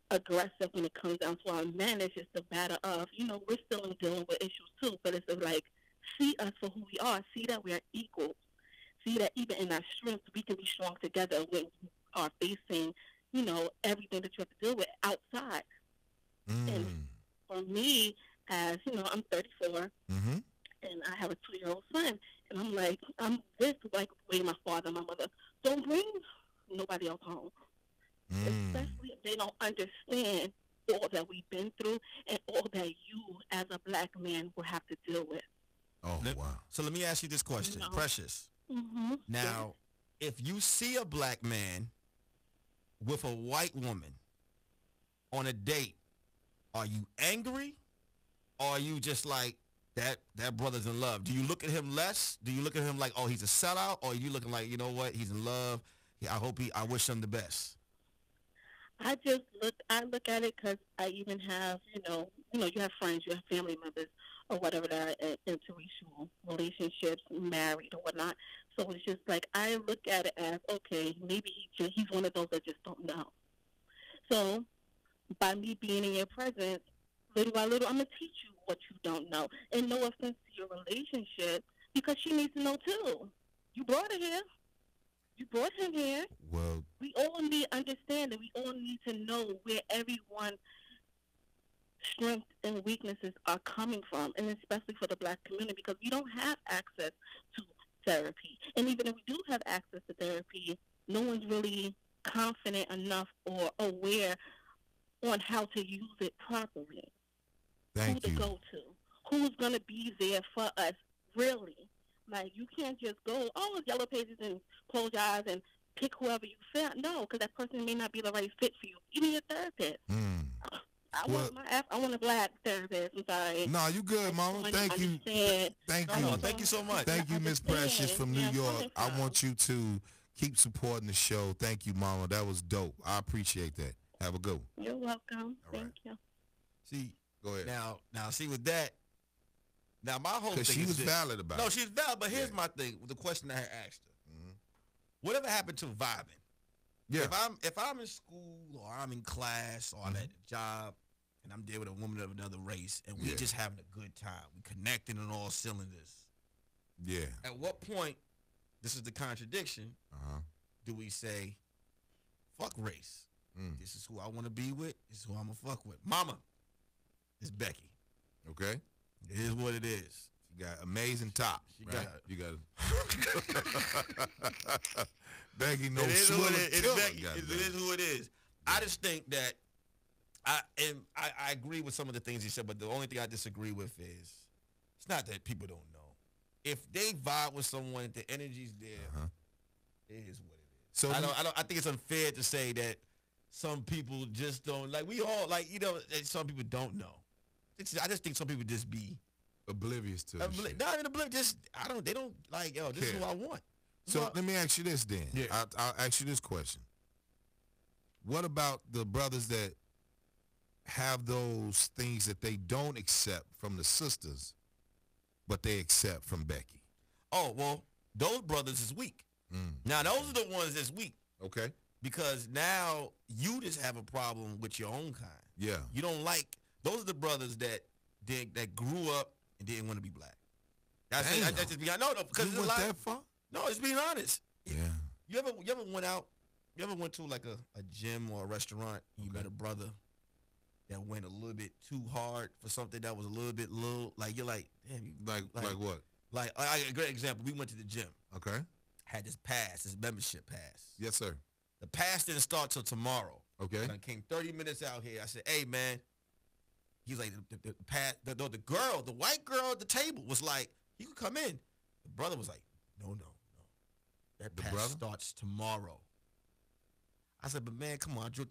aggressive when it comes down to our men. It's just a matter of, you know, we're still dealing with issues too, but it's like, see us for who we are, see that we are equal, see that even in our strength, we can be strong together. When are facing, everything that you have to deal with outside. And for me, as I'm 34, Mm-hmm. and I have a 2-year-old son, and I'm like, I'm this like way my father and my mother don't bring nobody else home, especially if they don't understand all that we've been through and all that you as a black man will have to deal with. Oh, wow. So let me ask you this question, Precious. Mm-hmm. Now, if you see a black man with a white woman on a date, are you angry, or are you just like that brother's in love? Do you look at him less? Do you look at him like, oh, he's a sellout, or are you looking like, you know what, he's in love? I wish him the best. I look at it because I even have, you have friends, you have family members or whatever that are in interracial relationships, married or whatnot. So it's just like, I look at it as, okay, maybe he's one of those that just don't know. So by me being in your presence, little by little, I'm going to teach you what you don't know. And no offense to your relationship, because she needs to know too. You brought her here. You brought him here. Well, we all need understanding. We all need to know where everyone's strengths and weaknesses are coming from, and especially for the black community, because we don't have access to therapy. And even if we do have access to therapy, no one's really confident enough or aware on how to use it properly. Who to go to? Who's going to be there for us, really? Like, you can't just go, oh, it's Yellow Pages, and close your eyes and pick whoever you feel. No, because that person may not be the right fit for you. Even your therapist. I want a black therapist. I'm sorry. No, you good, Mama. Thank you. Thank you. Thank you so much. Thank you, Miss Precious from New York. I want you to keep supporting the show. Thank you, Mama. That was dope. I appreciate that. Have a good one. You're welcome. Thank you. See, go ahead. Now, see with that. Now my whole thing is because she was valid about it. No, she's valid. But here's my thing. The question I had asked her. Whatever happened to vibing? Yeah. If I'm in school or I'm in class or I'm at a job and I'm there with a woman of another race and we just having a good time, we connecting on all cylinders. Yeah. At what point, this is the contradiction, do we say, fuck race? This is who I want to be with. This is who I'm going to fuck with. Mama, it's Becky. Okay. It is what it is. She got amazing top. She right? got You got Becky knows it is who it is. It's Becky. It is who it is. I just think that I agree with some of the things he said, but the only thing I disagree with is it's not that people don't know. If they vibe with someone, the energy's there. It is what it is. So I think it's unfair to say that some people just don't like. We all like, some people don't know. I just think some people just be oblivious to it. Not even oblivious. They don't like, yo, this is who I want. So let me ask you this then. Yeah. I'll ask you this question. What about the brothers that have those things that they don't accept from the sisters, but they accept from Becky? Oh, well, those brothers is weak. Now, those are the ones that's weak. Okay. Because now you just have a problem with your own kind. Yeah. You don't like, those are the brothers that grew up and didn't want to be black. That's just be, I know, because you went that far? No, it's being honest. Yeah. You ever went out? You ever went to like a gym or a restaurant and you met a brother that went a little bit too hard for something that was a little bit like you're like, damn, like what? Like a great example. We went to the gym. Okay. Had this membership pass. Yes, sir. The pass didn't start till tomorrow. Okay. And I came 30 minutes out here. I said, hey man. He's like, the girl, the white girl at the table was like, you can come in. The brother was like, no. That pass starts tomorrow. I said, but man, come on, Drew.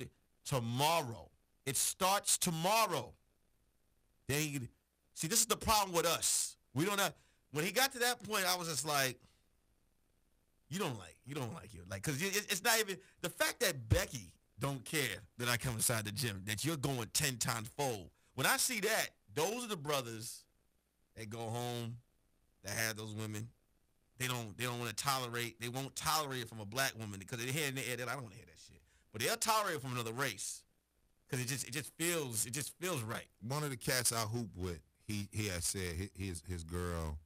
Tomorrow. It starts tomorrow. See, this is the problem with us. We don't have, when he got to that point, I was just like, you don't like it. Like, because it's not even, the fact that Becky don't care that I come inside the gym, that you're going 10 times fold. When I see that, those are the brothers that go home, that have those women. They don't want to tolerate. They won't tolerate it from a black woman because they hear in the air that I don't want to hear that shit. But they'll tolerate it from another race because it just feels right. One of the cats I hoop with, he had said his girl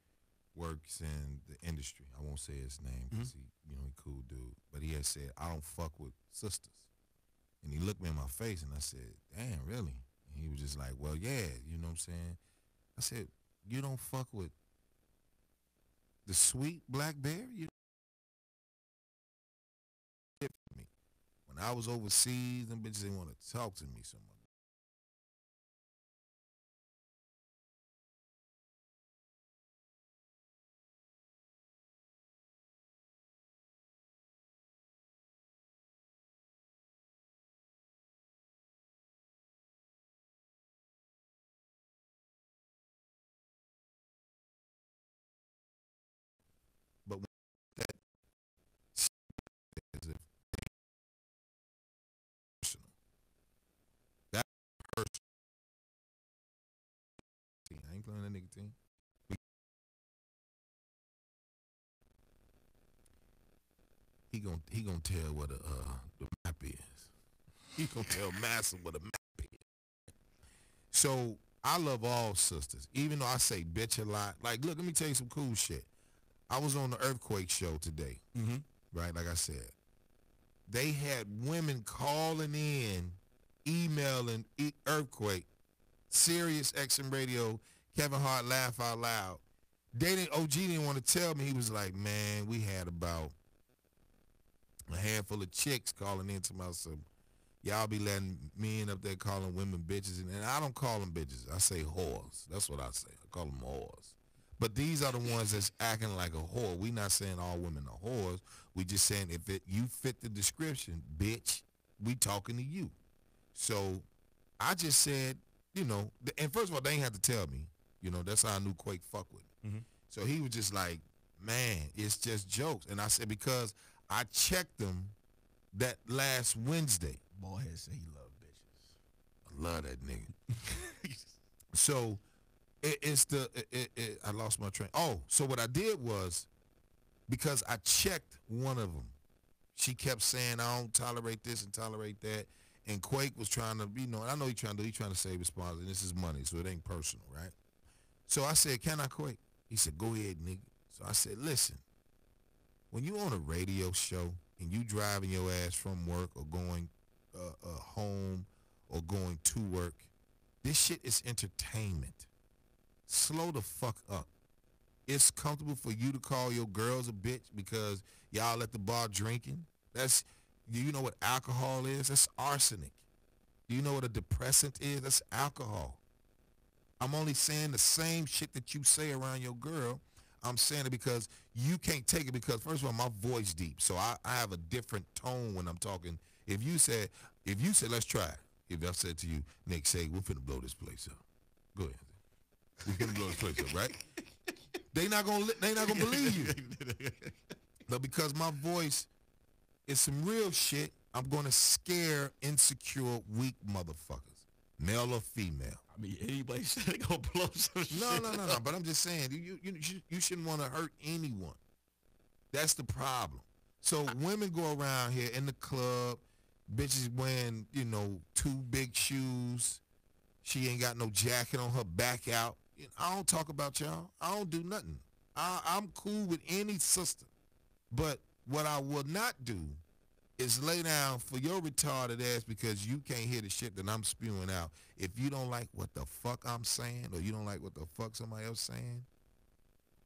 works in the industry. I won't say his name because he cool dude. But he had said, I don't fuck with sisters. And he looked me in my face and I said, damn, really? And he was just like, well, yeah, you know what I'm saying? I said, you don't fuck with the sweet black bear? You for me. When I was overseas, them bitches didn't want to talk to me so much. But that is personal. That's personal. I ain't playing that nigga team. He gonna tell what the map is. He gonna tell Massa what a map is. So I love all sisters, even though I say bitch a lot. Like, look, let me tell you some cool shit. I was on the Earthquake show today, right? Like I said, they had women calling in, emailing Earthquake, Sirius XM Radio, Kevin Hart, Laugh Out Loud. OG didn't want to tell me. He was like, man, we had about a handful of chicks calling in to my son. Y'all be letting men up there calling women bitches. And I don't call them bitches. I say whores. That's what I say. I call them whores. But these are the ones that's acting like a whore. We not saying all women are whores. We just saying if you fit the description, bitch, we talking to you. So I just said, and first of all, they ain't have to tell me. That's how I knew Quake fuck with me. So he was just like, man, it's just jokes. And I said, because I checked them that last Wednesday. Ballhead said he love bitches. I love that nigga. So I lost my train. Oh, so what I did was, because I checked one of them, she kept saying, I don't tolerate this and tolerate that. And Quake was trying to, I know he's trying to save his sponsor, and this is money, so it ain't personal, right? So I said, can I Quake? He said, go ahead, nigga. So I said, listen, when you on a radio show and you driving your ass from work or going home or going to work, this shit is entertainment. Slow the fuck up. It's comfortable for you to call your girls a bitch because y'all at the bar drinking. Do you know what alcohol is? That's arsenic. Do you know what a depressant is? That's alcohol. I'm only saying the same shit that you say around your girl. I'm saying it because you can't take it because, first of all, my voice deep. So I have a different tone when I'm talking. If you said, let's try it. If I said to you, Nick, say, we're finna blow this place up. Go ahead. We're finna blow this place up, right? They not gonna believe you. But because my voice is some real shit, I'm gonna scare insecure, weak motherfuckers, male or female. I mean, anybody said they gonna blow some shit. No. But I'm just saying, you shouldn't want to hurt anyone. That's the problem. So women go around here in the club, bitches wearing, two big shoes. She ain't got no jacket on her back out. I don't talk about y'all. I don't do nothing. I'm cool with any sister. But what I will not do is lay down for your retarded ass because you can't hear the shit that I'm spewing out. If you don't like what the fuck I'm saying or you don't like what the fuck somebody else saying,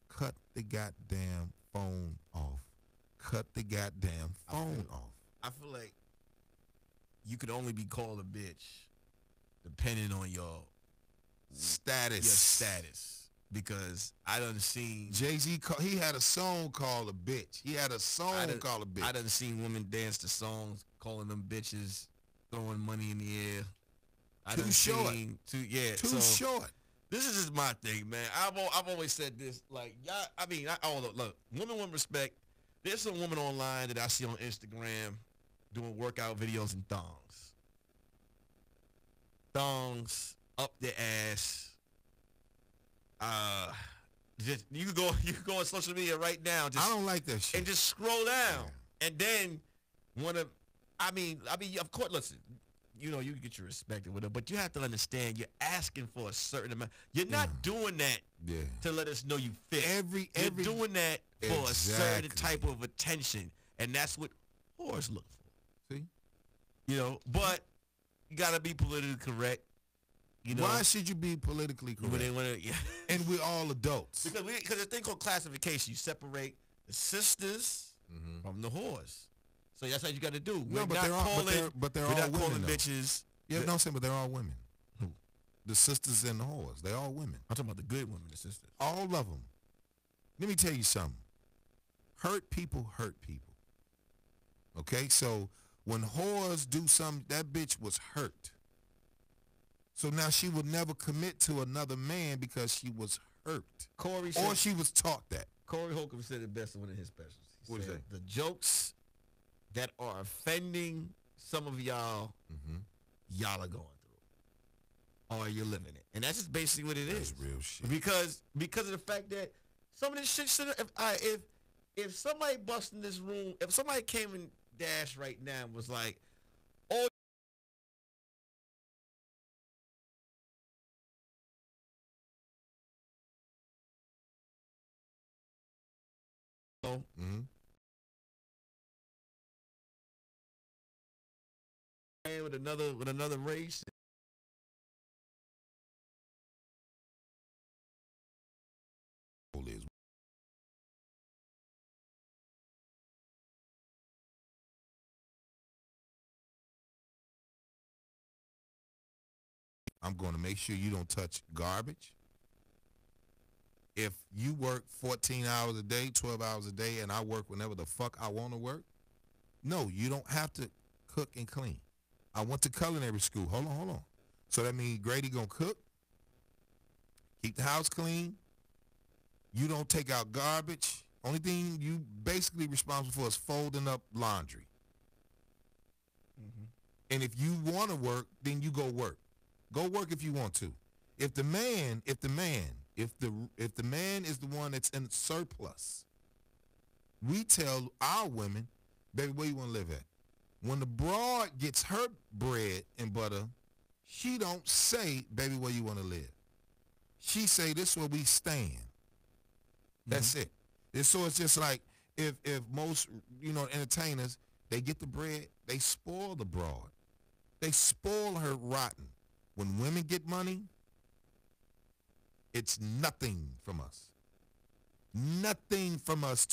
cut the goddamn phone off. Cut the goddamn phone off. I feel like you could only be called a bitch depending on your status. Because I done seen Jay-Z, he had a song called a bitch. Called a bitch. I done seen women dance to songs calling them bitches, throwing money in the air. Too short. Too short. This is just my thing, man. I've always said this, like, y'all, look, women want respect. There's some woman online that I see on Instagram doing workout videos in thongs. Thongs up their ass. You can go on social media right now. I don't like that shit. And just scroll down, and then of course, listen. you know, you get your respect or whatever, but you have to understand you're asking for a certain amount. You're not doing that to let us know you fit. You're doing that for a certain type of attention, and that's what whores look for. See? You know, but you got to be politically correct. You know? Why should you be politically correct? When they wanna, And we're all adults. Because the thing called classification, you separate the sisters from the whores. So that's what you got to do. No, We're not calling bitches. Yeah, no, I'm saying, but they're all women. Who? The sisters and the whores. They're all women. I'm talking about the good women, the sisters. All of them. Let me tell you something. Hurt people hurt people. Okay? So when whores do something, that bitch was hurt. So now she would never commit to another man because she was hurt. Or she was taught that. Corey Holcomb said it best in one of his specials. He What is said, that? the jokes that are offending some of y'all, y'all are going through. Or you're living it. And that's just basically what it is. That's real shit. Because of the fact that some of this shit should have, if somebody bust in this room, if somebody came in Dash right now and was like, oh, with another race. I'm going to make sure you don't touch garbage. If you work 14 hours a day, 12 hours a day, and I work whenever the fuck I want to work, no, you don't have to cook and clean. I went to culinary school. Hold on. So that means Grady going to cook, keep the house clean. You don't take out garbage. Only thing you basically responsible for is folding up laundry. And if you want to work, then you go work. Go work if you want to. If the man is the one that's in surplus, we tell our women, baby, where you want to live at? When the broad gets her bread and butter, she don't say, baby, where you want to live. She say, this is where we stand. That's it. And so it's just like if most, entertainers, they get the bread, they spoil the broad. They spoil her rotten. When women get money, it's nothing from us. Nothing from us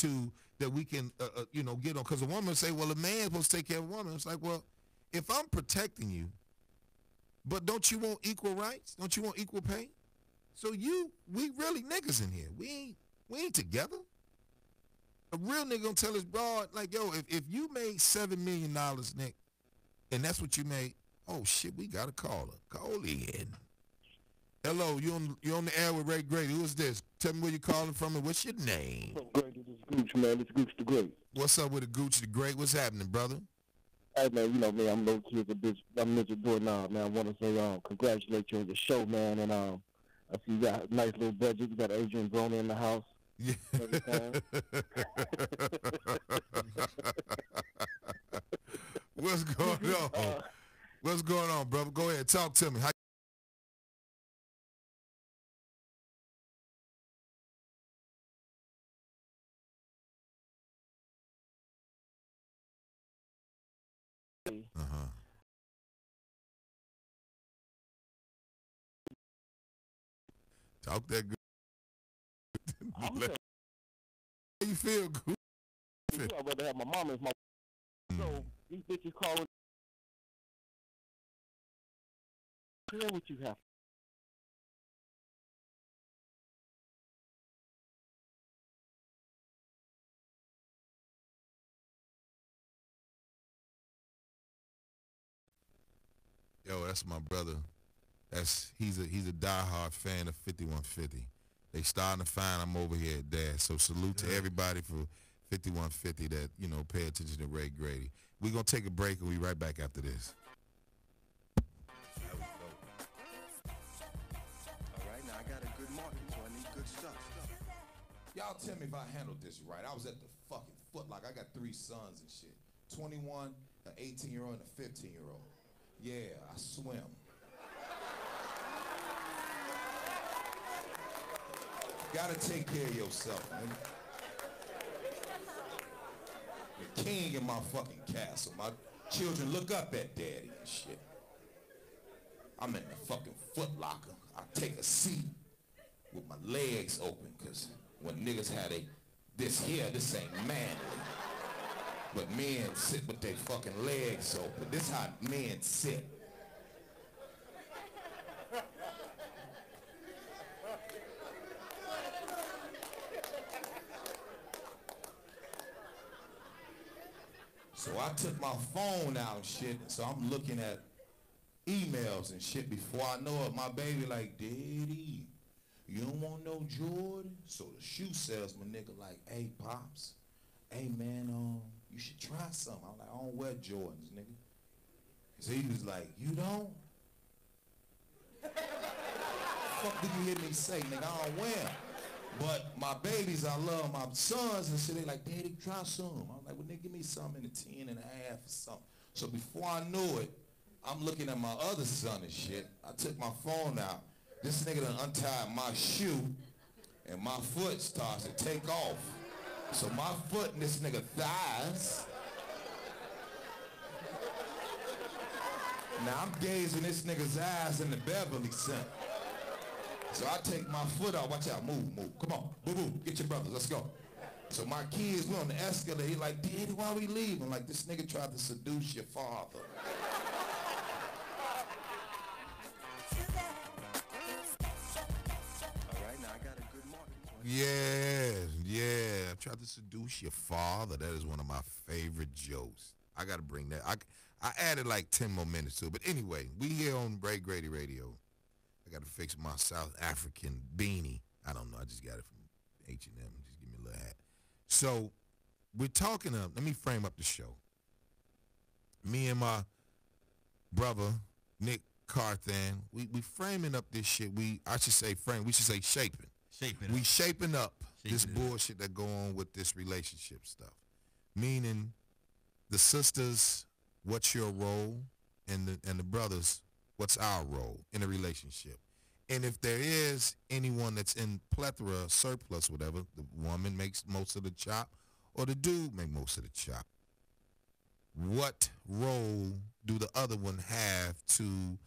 that we can, get on. Because a woman say, well, a man's supposed to take care of a woman. It's like, well, if I'm protecting you, but don't you want equal rights? Don't you want equal pay? So we really niggas in here. We ain't together. A real nigga gonna tell his broad, like, yo, if you made $7 million, Nick, and that's what you made, oh shit, we got a caller. Call in. Hello, you on the air with Ray Grady. Who is this? Tell me where you're calling from and what's your name? What's up, Grady? This is Gooch, man. This is Gooch the Great. What's up with the Gooch the Great? What's happening, brother? Hey, man, man, I'm low key as a bitch. I'm Mr. Doorknob, man. I want to say congratulate you on the show, man. And I see you got a nice little budget. You got Adrian Brony in the house. Yeah. What's going on? What's going on, brother? Go ahead. Talk to me. Talk that good. How you feel good? I'd rather have my mama as my. So these bitches calling. Care what you have. Yo, that's my brother. He's a diehard fan of 5150. They starting to find I'm over here at Dash. So salute to everybody for 5150 that, pay attention to Ray Grady. We're going to take a break and we right back after this. All right, now I got a good market, so I need good stuff. Y'all tell me if I handled this right. I was at the fucking Foot Locker. I got 3 sons and shit. 21, an 18-year-old, and a 15-year-old. Yeah, I swim. Gotta take care of yourself, man. The king in my fucking castle. My children look up at daddy and shit. I'm in the fucking Foot Locker. I take a seat with my legs open, cause when niggas had this ain't manly. But men sit with their fucking legs open. This how men sit. So I took my phone out and shit, so I'm looking at emails and shit. Before I know it, my baby like, Daddy, you don't want no Jordan? So the shoe salesman nigga like, hey, Pops, hey, man, you should try something. I'm like, I don't wear Jordans, nigga. So he was like, you don't? Fuck did you hear me say, nigga? I don't wear them. But my babies, I love my sons and shit. They like, Daddy, try some. I'm like, well, nigga, give me some in the 10 and a half or something. So before I knew it, I'm looking at my other son and shit. I took my phone out. This nigga done untied my shoe, and my foot starts to take off. So my foot and this nigga thighs. Now I'm gazing this nigga's eyes in the Beverly Center. So I take my foot out. Watch out. Move. Come on. Boo-boo. Get your brothers. Let's go. So my kids, we on the escalator. He like, Daddy, why we leaving? Like, this nigga tried to seduce your father. Yeah. I tried to seduce your father. That is one of my favorite jokes. I got to bring that. I added like 10 more minutes to it. But anyway, we here on Grady Radio. I got to fix my South African beanie. I don't know. I just got it from H&M. Just give me a little hat. So we're talking let me frame up the show. Me and my brother, Nick Carthan, we framing up this shit. We should say shaping. We shaping up this bullshit that go on with this relationship stuff. Meaning the sisters, what's your role? And the brothers, what's our role in a relationship? And if there is anyone that's in plethora, surplus, whatever, the woman makes most of the chop or the dude make most of the chop. What role do the other one have to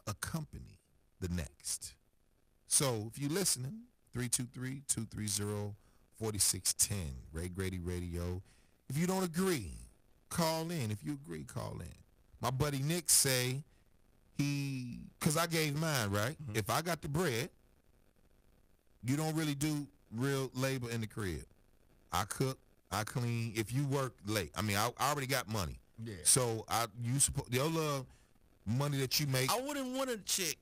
accompany the next? So if you're listening, 323-230-4610, Ray Grady Radio. If you don't agree, call in. If you agree, call in. My buddy Nick say because I gave mine, right? Mm-hmm. If I got the bread, you don't really do real labor in the crib. I cook, I clean. If you work late, I mean, I already got money. Yeah. So your little money that you make. I wouldn't want a chick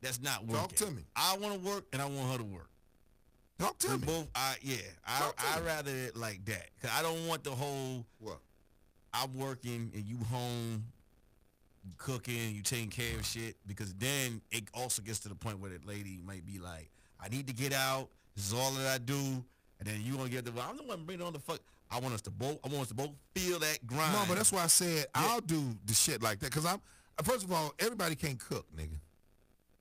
that's not working. Talk to me. I want to work and I want her to work. Talk to me. Both. I'd rather it like that. Cause I don't want the whole. What? I'm working and you home. Cooking, you taking care of shit, because then it also gets to the point where the lady might be like, I need to get out, this is all that I do, and then you gonna get I'm the one bringing on the fuck. I want us to both feel that grind. No, but that's why I said I'll do the shit like that, because first of all, everybody can't cook, nigga.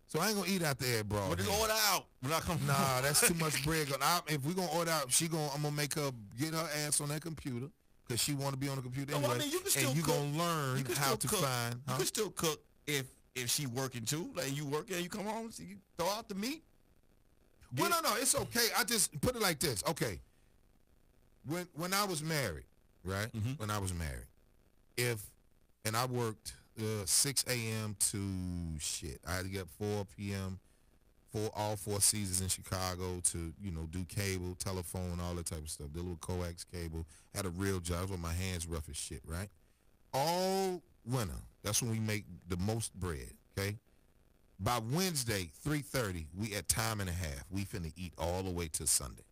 So I ain't gonna eat out there, bro. But just order out when I come. Nah, that's too much bread. If we gonna order out, I'm gonna make her get her ass on that computer. Because she want to be on the computer anyway, you can still and you cook. Gonna learn how to find. You can still cook if she working too. Like you working, you come home, so you throw out the meat. Well, no, it's okay. I just put it like this. Okay, when I was married, right? Mm-hmm. When I was married, and I worked 6 a.m. to I had to get 4 p.m. for all 4 seasons in Chicago to, do cable, telephone, all that type of stuff. The little coax cable. Had a real job with my hands rough as shit, right? All winter. That's when we make the most bread, okay? By Wednesday, 3:30, we at time and a half. We finna eat all the way to Sunday.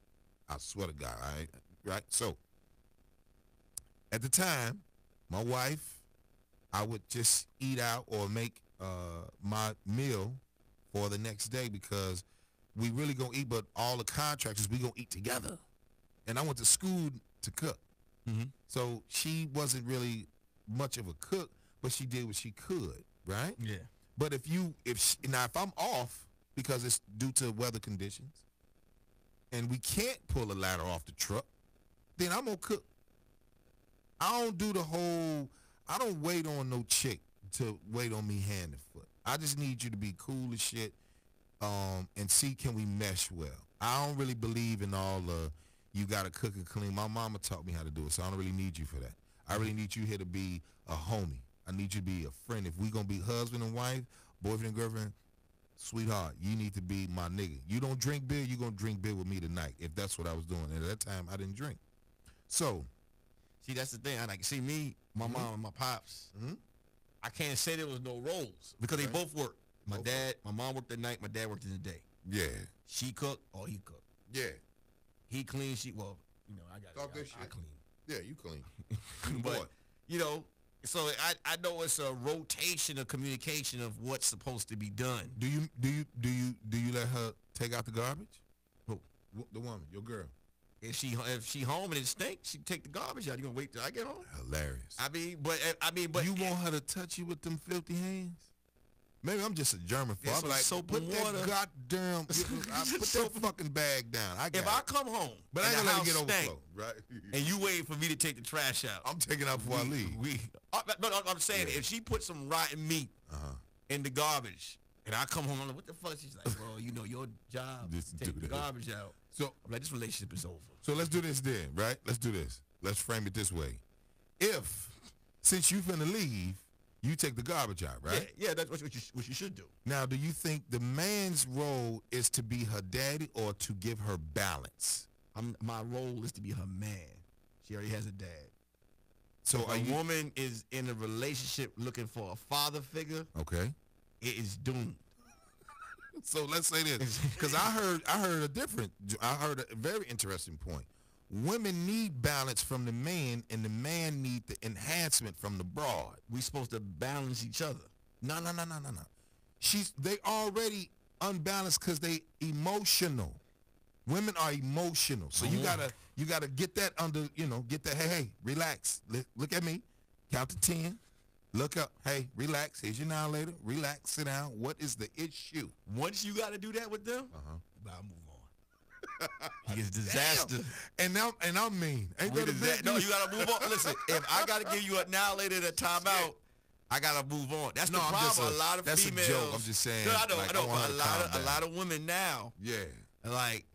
I swear to God, all right? So, at the time, my wife, I would just eat out or make my meal for the next day, because we really gonna eat, but all the contractors, we gonna eat together. And I went to school to cook. Mm-hmm. So she wasn't really much of a cook, but she did what she could, right? Yeah. But if I'm off because it's due to weather conditions, and we can't pull a ladder off the truck, then I'm gonna cook. I don't wait on no chick to wait on me hand and foot. I just need you to be cool as shit, and see can we mesh well. I don't really believe in all the you gotta cook and clean. My mama taught me how to do it, so I don't really need you for that. I really need you here to be a homie. I need you to be a friend. If we gonna be husband and wife, boyfriend and girlfriend, sweetheart, you need to be my nigga. You don't drink beer, you gonna drink beer with me tonight. If that's what I was doing. And at that time, I didn't drink. So, see, that's the thing. I like see me, my mom, and my pops. I can't say there was no roles because they both worked. My mom worked at night. My dad worked in the day. Yeah. She cooked or he cooked. Yeah. He cleaned. I got Talk that shit. I clean. Yeah, you clean. But so I know it's a rotation of communication of what's supposed to be done. Do you let her take out the garbage? Who? The woman, your girl. If she home and it stinks, she take the garbage out. You gonna wait till I get home? Hilarious. But you want her to touch you with them filthy hands? Maybe I'm just a German. I'm like, soap put and that water. goddamn, put that fucking bag down. If I come home, but I ain't gonna let it get overflow, right? And you waiting for me to take the trash out, I'm taking out before I leave. I'm saying if she put some rotten meat in the garbage, and I come home, I'm like, what the fuck? She's like, bro, your job is to take the garbage out. So I'm like, this relationship is over. So let's do this then, right? Let's do this. Let's frame it this way. Since you finna leave, you take the garbage out, right? Yeah, that's what you should do. Now, do you think the man's role is to be her daddy or to give her balance? My role is to be her man. She already has a dad. So if a woman is in a relationship looking for a father figure, okay, it is doomed. So let's say this, because I heard a very interesting point. Women need balance from the man, and the man need the enhancement from the broad. We supposed to balance each other. No. They already unbalanced because they emotional. Women are emotional, so you gotta get that under. Get that. Hey, relax. Look at me. Count to 10. Look up. Hey, relax. Here's your now later. Relax. Sit down. What is the issue? Once you got to do that with them, I'll move on. He gets disaster. Damn. And I'm mean. No, you gotta move on. Listen, if I gotta give you a now later and a timeout, I gotta move on. That's the problem. A lot of that's females. A joke. I'm just saying. No, I know. But a lot of women now. Yeah. Like,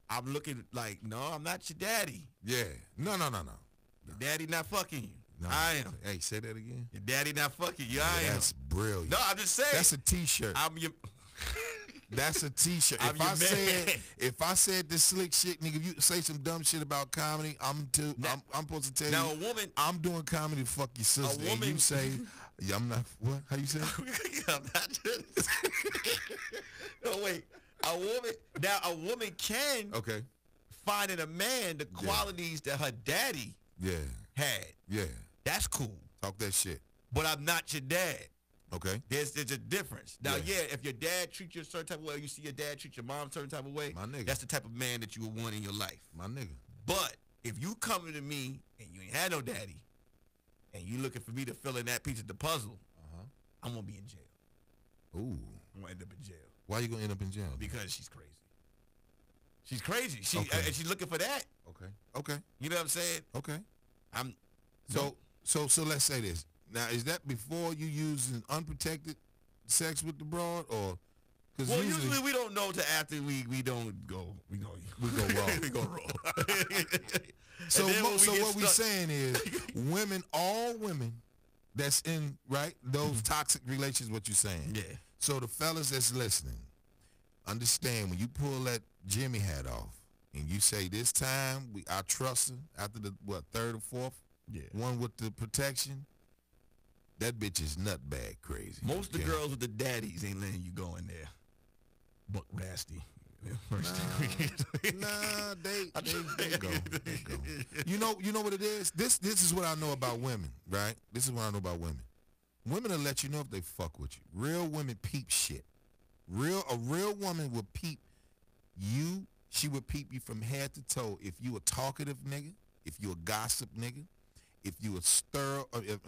I'm looking like, no, I'm not your daddy. Yeah. No. Your daddy not fucking you. No. I am. Hey, say that again. Your daddy not fucking you. I am. That's brilliant. No, I'm just saying. That's a T-shirt. I'm your. That's a T-shirt. If I said this slick shit, nigga, if you say some dumb shit about comedy, I'm supposed to tell you. Now a woman, I'm doing comedy to fuck your sister. And you say, yeah, I'm not. What? How you say? I'm not just. No, wait. A woman can. Okay. Find in a man the qualities that her daddy. Had. Yeah. That's cool. Talk that shit. But I'm not your dad. Okay. There's a difference. Now, if your dad treats you a certain type of way, or you see your dad treat your mom a certain type of way, my nigga, that's the type of man that you would want in your life. My nigga. But if you coming to me and you ain't had no daddy, and you looking for me to fill in that piece of the puzzle, I'm gonna be in jail. Ooh. I'm gonna end up in jail. Why you gonna end up in jail? Because she's crazy. She's crazy. And she's looking for that. Okay. You know what I'm saying? Okay. So let's say this. Now, is that before you using unprotected sex with the broad, or? Well, usually we don't know till after we don't go. We go raw. We go raw. So what we saying is, all women that's in those toxic relations. What you saying? Yeah. So the fellas that's listening, understand when you pull that Jimmy hat off and you say this time I trust her after the third or fourth one with the protection. That bitch is nutbag crazy. Most of the girls with the daddies ain't letting you go in there. Buck nasty. Nah, they go. You know what it is? This is what I know about women, right? This is what I know about women. Women will let you know if they fuck with you. Real women peep shit. A real woman will peep you. She would peep you from head to toe if you a talkative nigga, if you a gossip nigga, if you a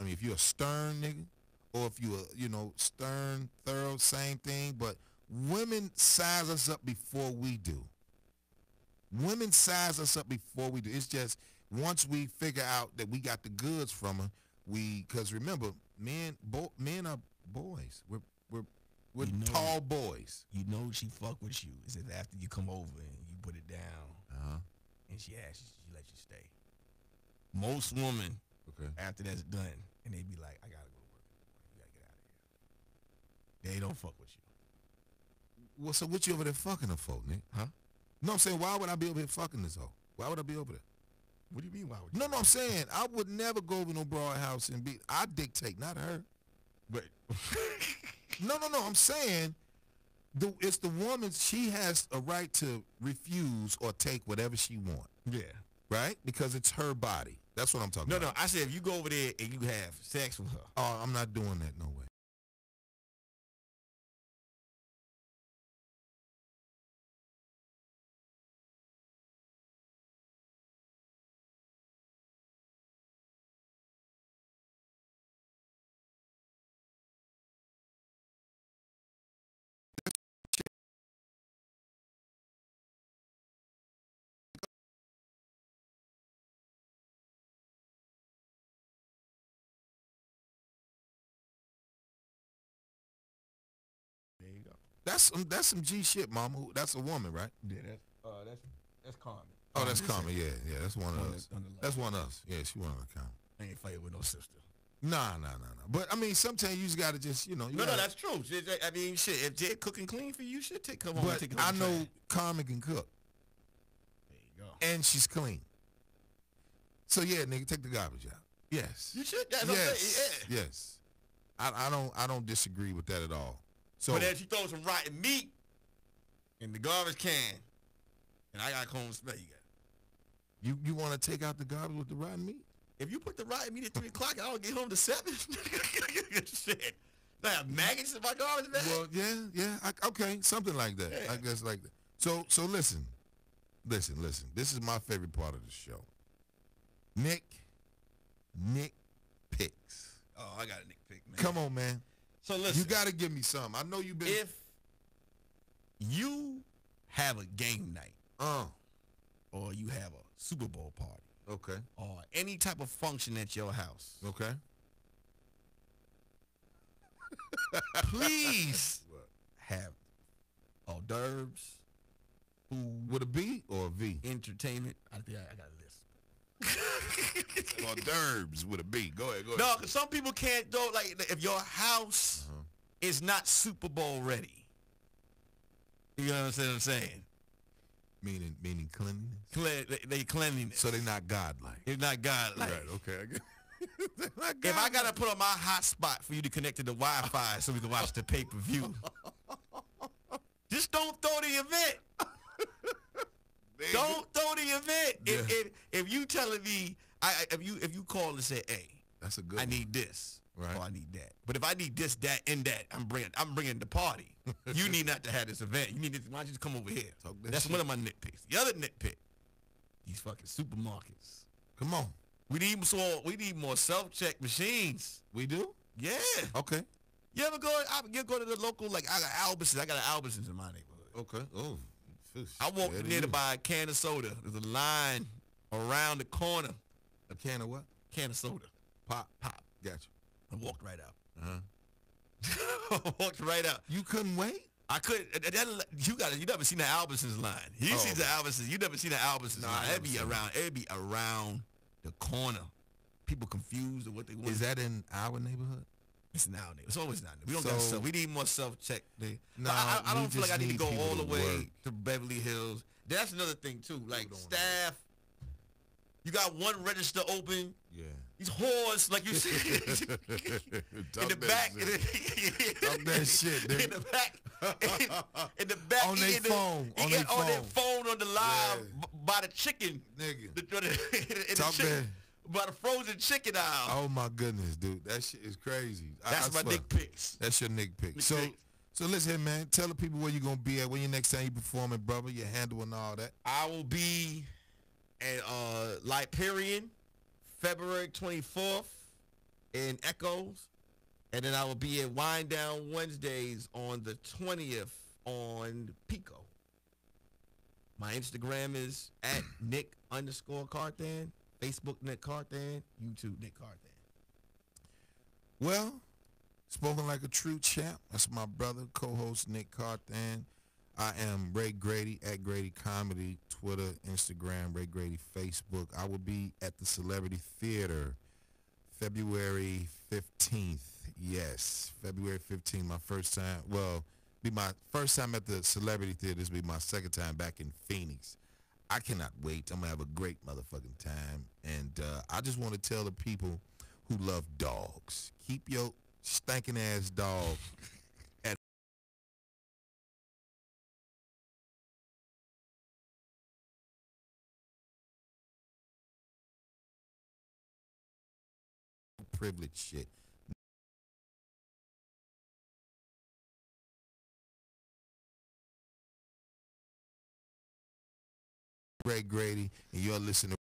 if you a stern nigga, or if you a stern, thorough, same thing. But women size us up before we do. Women size us up before we do. It's just once we figure out that we got the goods from her, because remember, men are boys. We're tall boys. You know she fuck with you is if after you come over and you put it down, and she asks you, she let you stay. Most women, after that's done, and they be like, I gotta go to work. You gotta get out of here. They don't fuck with you. Well, so what you over there fucking her for, Nick? Huh? No, I'm saying, why would I be over here fucking this hoe? Why would I be over there? What do you mean, why would you? No, I'm saying, I would never go over no broad house and I dictate, not her. But No, I'm saying, it's the woman, she has a right to refuse or take whatever she wants. Yeah. Right? Because it's her body. That's what I'm talking about. No, I said if you go over there and you have sex with her. Oh, I'm not doing that, no way. There you go. That's some G shit, mama. That's a woman, right? Yeah, that's Carmen. Oh, that's Carmen. Yeah. That's one of us. on the left. That's one of us. Yeah, she one of the Carmen. I ain't fighting with no sister. Nah. But I mean, sometimes you just gotta just, No, that's true. I mean, shit. If they're cooking clean for you, shit, come on. But I know Carmen can cook. There you go. And she's clean. So yeah, nigga, take the garbage out. Yes. You should. That's Yes. I don't disagree with that at all. So, but then she throws some rotten meat in the garbage can, and I got home smell you got. You want to take out the garbage with the rotten meat? If you put the rotten meat at 3 o'clock, I don't get home to 7. Shit. I have maggots in my garbage bag. Well, yeah. Okay, something like that. Yeah. I guess like that. So listen. This is my favorite part of the show. Nick picks. Oh, I got a Nick pick, man. Come on, man. So listen. You got to give me some. I know you've been. If you have a game night, or you have a Super Bowl party, okay, or any type of function at your house, okay, please have hors d'oeuvres, food with a B or a V? Entertainment. I think I got a list. Hors d'oeuvres with a B. Go ahead. No, because some people can't go, like, if your house is not Super Bowl ready. You know what I'm saying? Meaning cleanliness? They cleanliness. So they're not godlike. It's not godlike. Right, okay. If I got to put on my hotspot for you to connect to the Wi-Fi so we can watch the pay-per-view, just don't throw the event. Don't throw the event. Yeah. If you telling me, if you call and say, hey, that's a good I one. need this. Right. Or I need that. But if I need this, that, and that, I'm bringing the party. You need not to have this event. You need to, why don't you just come over here? That's one of my nitpicks. The other nitpick, these fucking supermarkets. Come on. We need more self-check machines. We do? Yeah. Okay. You ever go to the local, like, I got an Albertsons in my neighborhood. Okay. Oh. I walked in there to buy a can of soda. There's a line around the corner. A can of what? Can of soda. Pop. Gotcha. I walked right out. I walked right out. You couldn't wait? I couldn't. You never seen the Albertsons line. You see the Albertsons. You never seen the Albertsons line. It'd be around the corner. People confused of what they want. Is that in our neighborhood? It's in our neighborhood. It's always not. We don't got self. We need more self-check. No, I don't feel like I need to go all the way work. to Beverly Hills. That's another thing too. Like staff, you got one register open. Yeah. These whores, like you said, in the back. Talk that shit, nigga. In the back. In the back. On their phone. On their phone on the live by the chicken. Nigga. Talk that. By the frozen chicken aisle. Oh my goodness, dude. That shit is crazy. That's my Nick picks. That's your Nick pick. So listen, man. Tell the people where you gonna be at. When your next time you performing, brother. Your handle and all that. I will be at Lyperion February 24th in Echoes. And then I will be at Wind Down Wednesdays on the 20th on Pico. My Instagram is at Nick_Carthan. Facebook Nick Carthan. YouTube Nick Carthan. Well, spoken like a true champ. That's my brother, co-host Nick Carthan. I am Ray Grady at Grady Comedy, Twitter, Instagram, Ray Grady, Facebook. I will be at the Celebrity Theater February 15th. Yes, February 15th, my first time. Well, be my first time at the Celebrity Theater. This will be my second time back in Phoenix. I cannot wait. I'm going to have a great motherfucking time. And I just want to tell the people who love dogs, keep your stinking ass dog at privilege shit. Ray Grady, and you're listening to